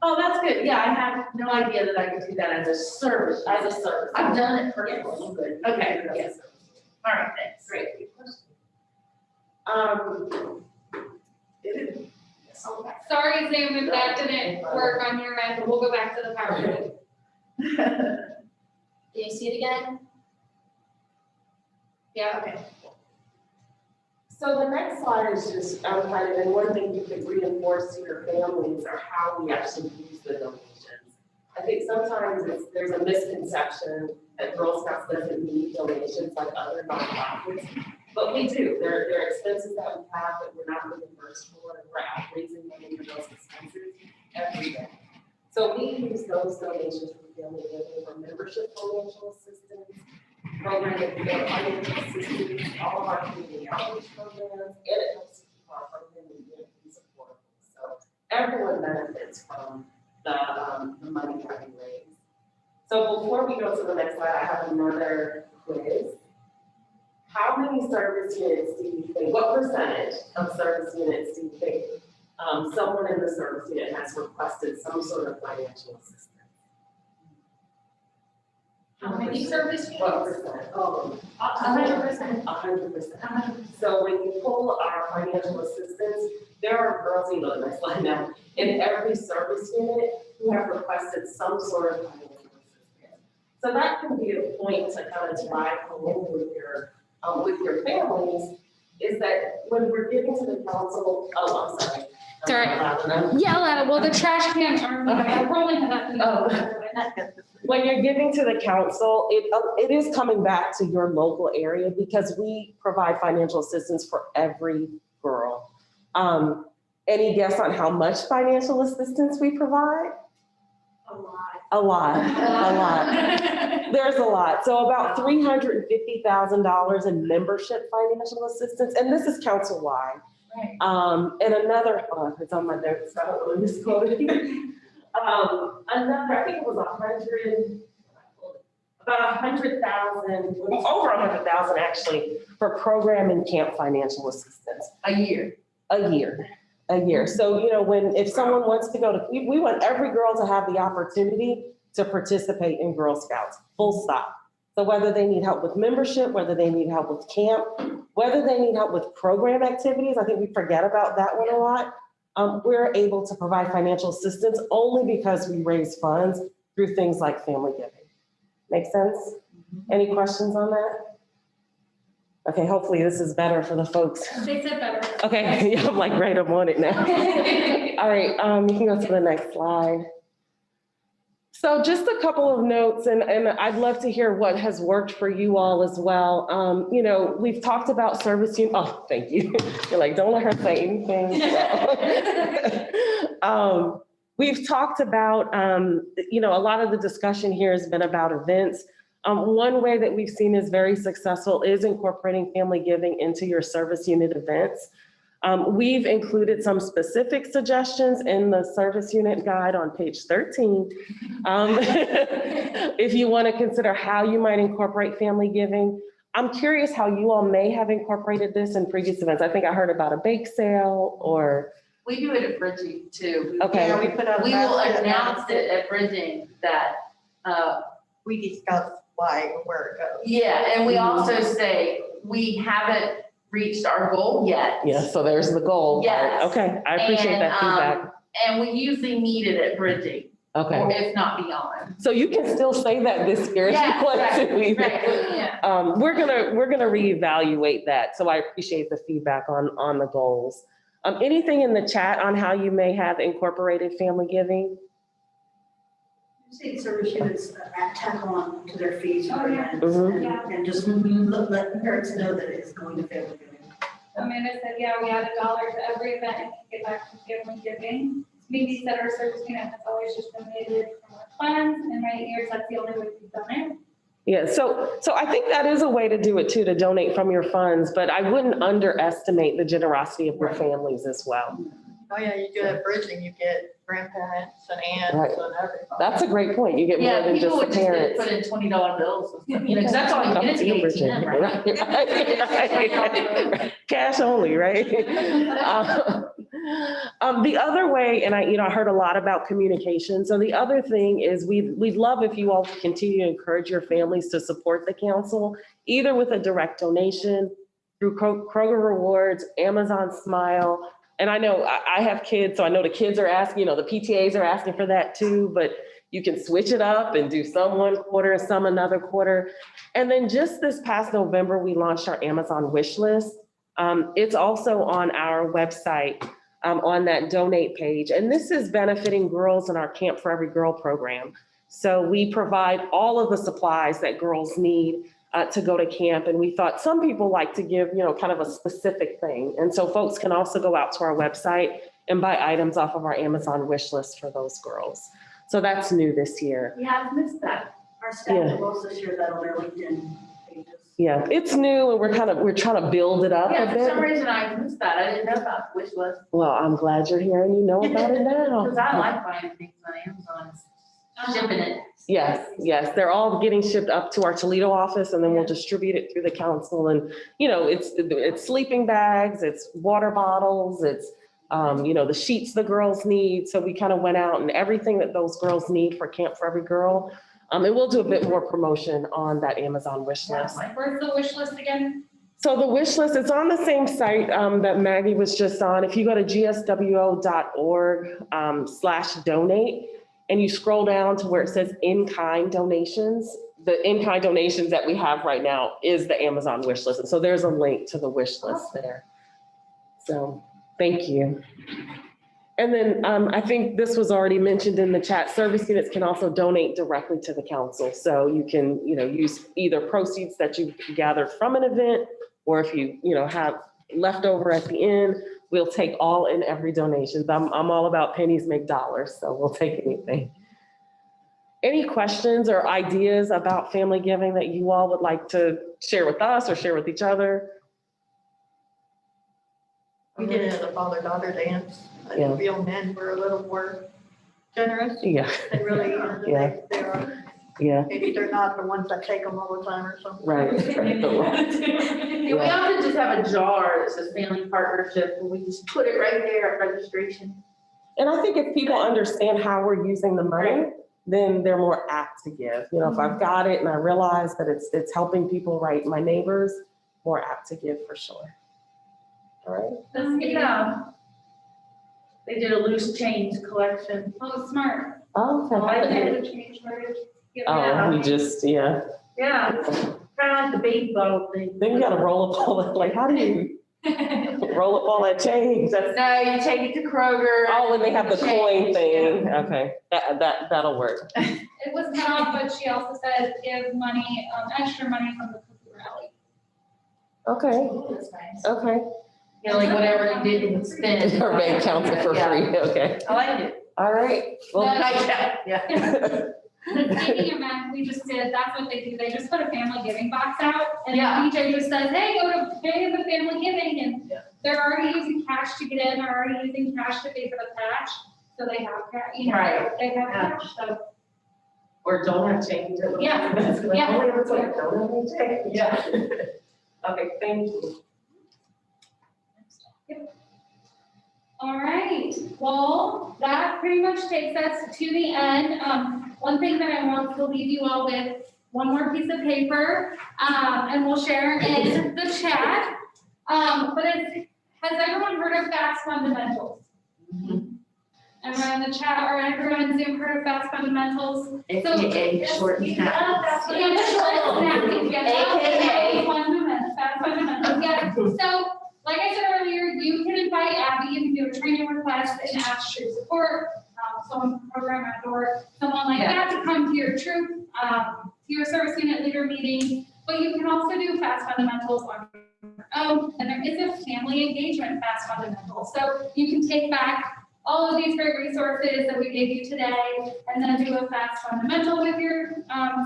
Oh, that's good, yeah, I had no idea that I could do that as a service. As a service. I've done it Yes. personally, good, okay, yes, all right, thanks. Great, good question. Sorry, Zoom, if that didn't work on your end, but we'll go back to the PowerPoint. Can you see it again? Yeah, okay. So the next slide is just kind of, and one thing you could reinforce to your families are how we actually use the donations. I think sometimes there's a misconception that Girl Scouts doesn't need donations like other nonprofits, but we do. There are expenses that we have that we're not reimbursed for, and we're out raising money for those expenses every day. So we use those donations for family living, for membership financial assistance, programming, financial assistance, all of our community outreach programs, and it helps keep our programming and supportable. So everyone benefits from the money that we raise. So before we go to the next slide, I have another quiz. How many service units do you think, what percentage of service units do you think someone in the service unit has requested some sort of financial assistance? How many service units? What percent? Oh, 100%. 100%. So when you pull our financial assistance, there are girls, you know, the next slide now, in every service unit who have requested some sort of financial assistance. So that can be a point to kind of drive home with your families. is that when we're giving to the council, oh, I'm sorry. I'm Sorry. not loud enough. Yeah, well, the trash cans are, Okay. rolling that. When you're giving to the council, it is coming back to your local area because we provide financial assistance for every girl. Any guess on how much financial assistance we provide? A lot. There's a lot. So about $350,000 in membership financial assistance, and this is council-wide. Right. And another, it's on my notes, so I don't want to misquote it. Another, I think it was about 100,000, over 100,000 actually, for program and camp financial assistance. A year. A year. So, if someone wants to go to, we want every girl to have the opportunity to participate in Girl Scouts, full stop. So whether they need help with membership, whether they need help with camp, whether they need help with program activities, I think we forget about that one a lot. We're able to provide financial assistance only because we raise funds through things like family giving. Make sense? Any questions on that? Okay, hopefully this is better for the folks. They said better. Okay, I'm like, right, I'm on it now. All right, you can go to the next slide. So just a couple of notes, and I'd love to hear what has worked for you all as well. We've talked about service union. Oh, thank you. You're like, don't let her say anything. We've talked about, a lot of the discussion here has been about events. One way that we've seen is very successful is incorporating family giving into your service unit events. We've included some specific suggestions in the service unit guide on page 13. If you want to consider how you might incorporate family giving. I'm curious how you all may have incorporated this in previous events. I think I heard about a bake sale or. We do it at Bridging too. Okay. Yeah, we put out. We will announce it at Bridging that, We discuss why, where it goes. yeah, and we also say, we haven't reached our goal yet. Yeah, so there's the goal. Yes. Okay, I appreciate And, that feedback. And we usually meet it at Bridging, or Okay, if not beyond. so you can still say that this year if Yeah, you want to. right, either. right, yeah. We're gonna reevaluate that, so I appreciate the feedback on the goals. Anything in the chat on how you may have incorporated family giving? See service units tack on to their fees Oh, for yeah. events Yeah. and just let parents know that it's going to family giving. Amanda said, yeah, we add $1 to every event and get back to family giving. Maybe said our service unit has always just donated from our funds. In my years, that's the only way we've done it. Yeah, so I think that is a way to do it too, to donate from your funds, but I wouldn't underestimate the generosity of your families as well. Oh, yeah, you do that bridging, you get grandparents and aunts Right. and everybody. That's a great point. You get more Yeah, than people just would the just parents. put in $20 bills, because that's all you get at the ATM, right? Right. Cash only, right? The other way, and I heard a lot about communication. So the other thing is we'd love if you all continue to encourage your families to support the council, either with a direct donation through Kroger Rewards, Amazon Smile. And I know I have kids, so I know the kids are asking, the PTAs are asking for that too, but you can switch it up and do some one quarter, some another quarter. And then just this past November, we launched our Amazon wish list. It's also on our website, on that donate page. And this is benefiting girls in our Camp for Every Girl program. So we provide all of the supplies that girls need to go to camp. And we thought some people like to give, kind of a specific thing. And so folks can also go out to our website and buy items off of our Amazon wish list for those girls. So that's new this year. Yeah, I've missed that. Our staff will also share that on their LinkedIn pages. Yeah, it's new and we're trying to build it up a Yeah, for some bit. reason I missed that, I didn't know about the wish list, Well, I'm glad you're here and you know about it now. because I like buying things on Amazon, shipping it. Yes, they're all getting shipped up to our Toledo office and then we'll distribute it through the council. And, it's sleeping bags, it's water bottles, it's, the sheets the girls need. So we kind of went out and everything that those girls need for Camp for Every Girl. And we'll do a bit more promotion on that Amazon wish list. Where's the wish list again? So the wish list, it's on the same site that Maggie was just on. If you go to gswo.org/donate and you scroll down to where it says in-kind donations, the in-kind donations that we have right now is the Amazon wish list. And so there's a link to the wish list there. So, thank you. And then I think this was already mentioned in the chat, service units can also donate directly to the council. So you can, use either proceeds that you gathered from an event, or if you, have leftover at the end, we'll take all and every donation. I'm all about pennies make dollars, so we'll take anything. Any questions or ideas about family giving that you all would like to share with us or share with each other? We did it at the father-daughter dance. I Yeah. think real men were a little more generous. Yeah, They really, Yeah. they are. yeah, Maybe they're not the ones that take them all the time or something. right. Yeah, we often just have a jar that says family partnership, and we just put it right there at registration. And I think if people understand how we're using the money, then they're more apt to give. If I've got it and I realize that it's helping people, right, my neighbors, more apt to give for sure. All right. Yeah. They did a loose change collection. Oh, smart. Oh, I okay. had to change where to give it Oh, out. we just, yeah. Yeah, kind of like the baby bottle thing. Then you gotta roll up all that, like, how do you roll up all that change? That's, No, you take it to Kroger. oh, and they have the coin Change, thing. Okay, that'll work. It was not, but she also said give money, extra money from the cookie rally. Okay, That's nice. okay. Yeah, like whatever you didn't spend. Her bank counts it for Yeah. free, okay. I like it. All right. Well, Yeah. The skating event we just did, that's what they do, they just put a family giving box out, and Yeah. the DJ just says, hey, go to pay the family giving, and Yeah. they're already using cash to get in, they're already using cash to pay for the patch, so they have, Right. they have Yeah. cash, so. Or don't have change. Yeah. Yeah. Only if it's like, don't have any change. Yeah. Okay, thank you. All right, well, that pretty much takes us to the end. One thing that I want to leave you all with, one more piece of paper, and we'll share in the chat. But has everyone heard of FAST fundamentals? Everyone in the chat or everyone in Zoom heard of FAST fundamentals? AKA short and snappy. Yeah, the short and snappy, yeah. AKA. FAST fundamentals, yeah. So, like I said earlier, you can invite Abby if you do a training request and ask Troop support, someone from program at door, someone like that to come to your troop, to your service unit leader meeting. But you can also do FAST fundamentals on your own, and there is a family engagement FAST fundamentals. So you can take back all of these great resources that we gave you today, and then do a FAST fundamental with your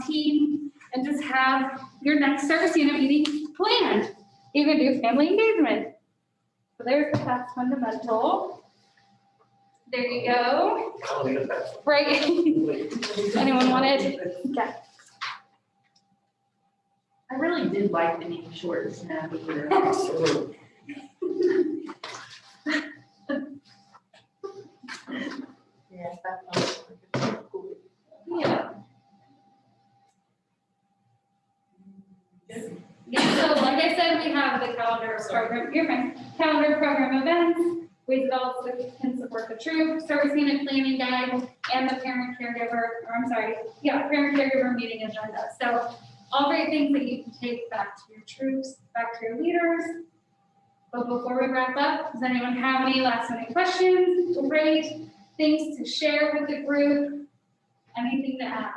team, and just have your next service unit meeting planned. You can do family engagement. So there's the FAST fundamental. There you go. Right. Anyone wanted? Yeah. I really did like the name short and snappy. Yeah, that's cool. Yeah. Yeah, so like I said, we have the calendar of program, your friend, calendar program events, ways that all can support the troop, service unit planning guide, and the parent caregiver meeting agenda. So all great things that you can take back to your troops, back to your leaders. But before we wrap up, does anyone have any last minute questions, great things to share with the group? Anything to add?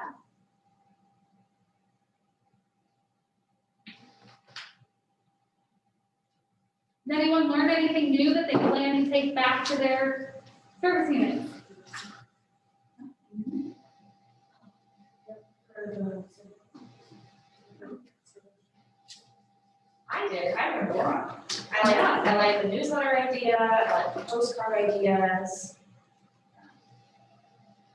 Did anyone learn anything new that they plan to take back to their service units? I did, I remember a lot. I like the newsletter idea, I like the postcard ideas.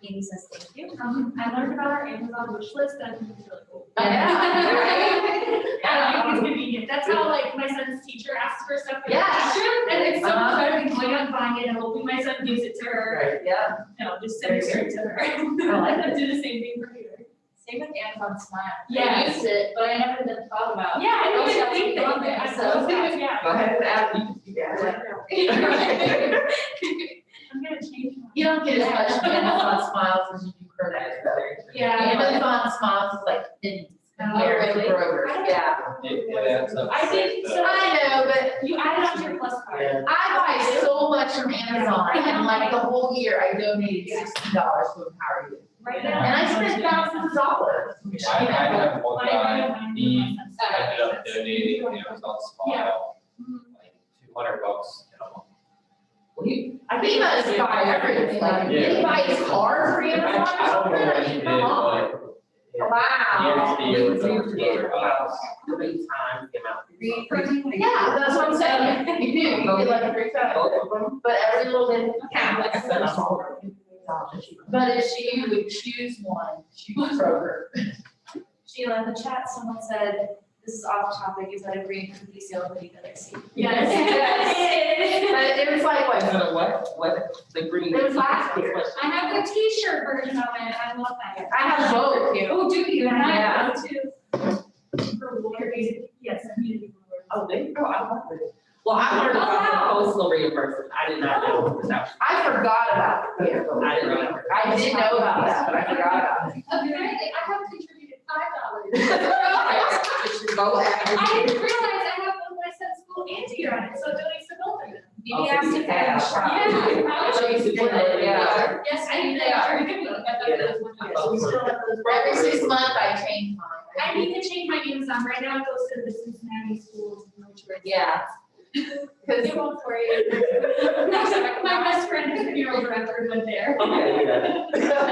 Amy says thank you. I learned about our Amazon wish list and it's really cool. Yeah. It's convenient. That's how like my son's teacher asks for stuff. Yeah, sure. And it's so much better than going out and buying it and hoping my son gives it to her. Right, yeah. No, just send it straight to her. I like I do the same thing for you. Same with Amazon Smile. Yeah. I used it, but I never even thought about. Yeah, I Girl didn't Scouts even think being that. on there, I so- was thinking, yeah. Go ahead and add, you can do that. I'm gonna change mine. You don't get as much Amazon Smiles as you do Kroger. Yeah. Amazon Smiles is like pennies. I did, so I know, but you added on to your plus card. I buy so much from Amazon, and like the whole year I donated $60 to Empower Youth. Right And I spent thousands of dollars. I had one guy, he Uh, ended up donating Amazon Smile, like $200, you know. He must buy everything, like, did he buy his car for Amazon or I don't something? know I what he mean, did, come on. but. Wow. Years $200. 3 times the amount. Yeah, that's what I'm saying, you do, you get like a free credit, but every little bit counts. But if she would choose one, she would Kroger. Sheila, in the chat, someone said, this is off topic, is that a green cookie sale hoodie that I see? Yes, but it was like, Is what, it what, the green? it was last year. I have the t-shirt version of it, I love that. I have both. Oh, do you? And I Yeah. have too. Yes, community. Oh, there you go, I love it. Well, I learned about the postal reimbursement, I did not know that. I forgot about it. Yeah, I didn't know. I did know about that, but I forgot about it. Apparently, I have contributed $5. It should go I after. didn't realize I have one that says school And here on it, so it donates to both of them. Maybe ask if they have a shop. Yeah, I probably. used to do that, yeah. Yes, I I need did that. We still have those. Every 6 months I change mine. I need to change my Amazon, right now it goes to the Cincinnati schools. Yeah. Cause It won't for you. My best friend is a year-old record went there. Okay, yeah.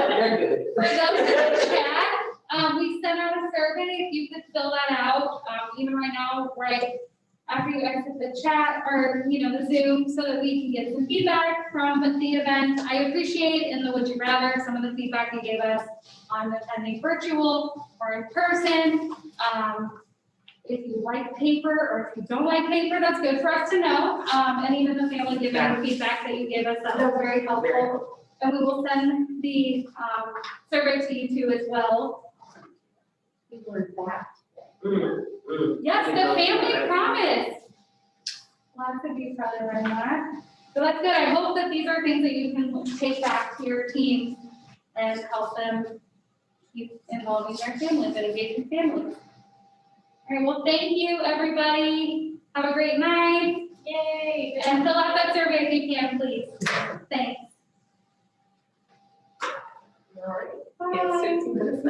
They're good. For those in the chat, we sent out a survey, if you could fill that out, even right now, right after you exit the chat or, the Zoom, so that we can get some feedback from the event. I appreciate in the Would You Rather, some of the feedback you gave us on attending virtual or in person. If you like paper or if you don't like paper, that's good for us to know. And even the family giving feedback that you gave us, that was very helpful. And we will send the survey to you too as well. people are back. Yes, the family promise. Lots of you probably read that. So that's good. I hope that these are things that you can take back to your teams and help them keep involving their families and engaging families. All right, well, thank you, everybody. Have a great night. Yay. And fill out that survey if you can, please. Thanks. All right. Bye. Yes, 15 minutes.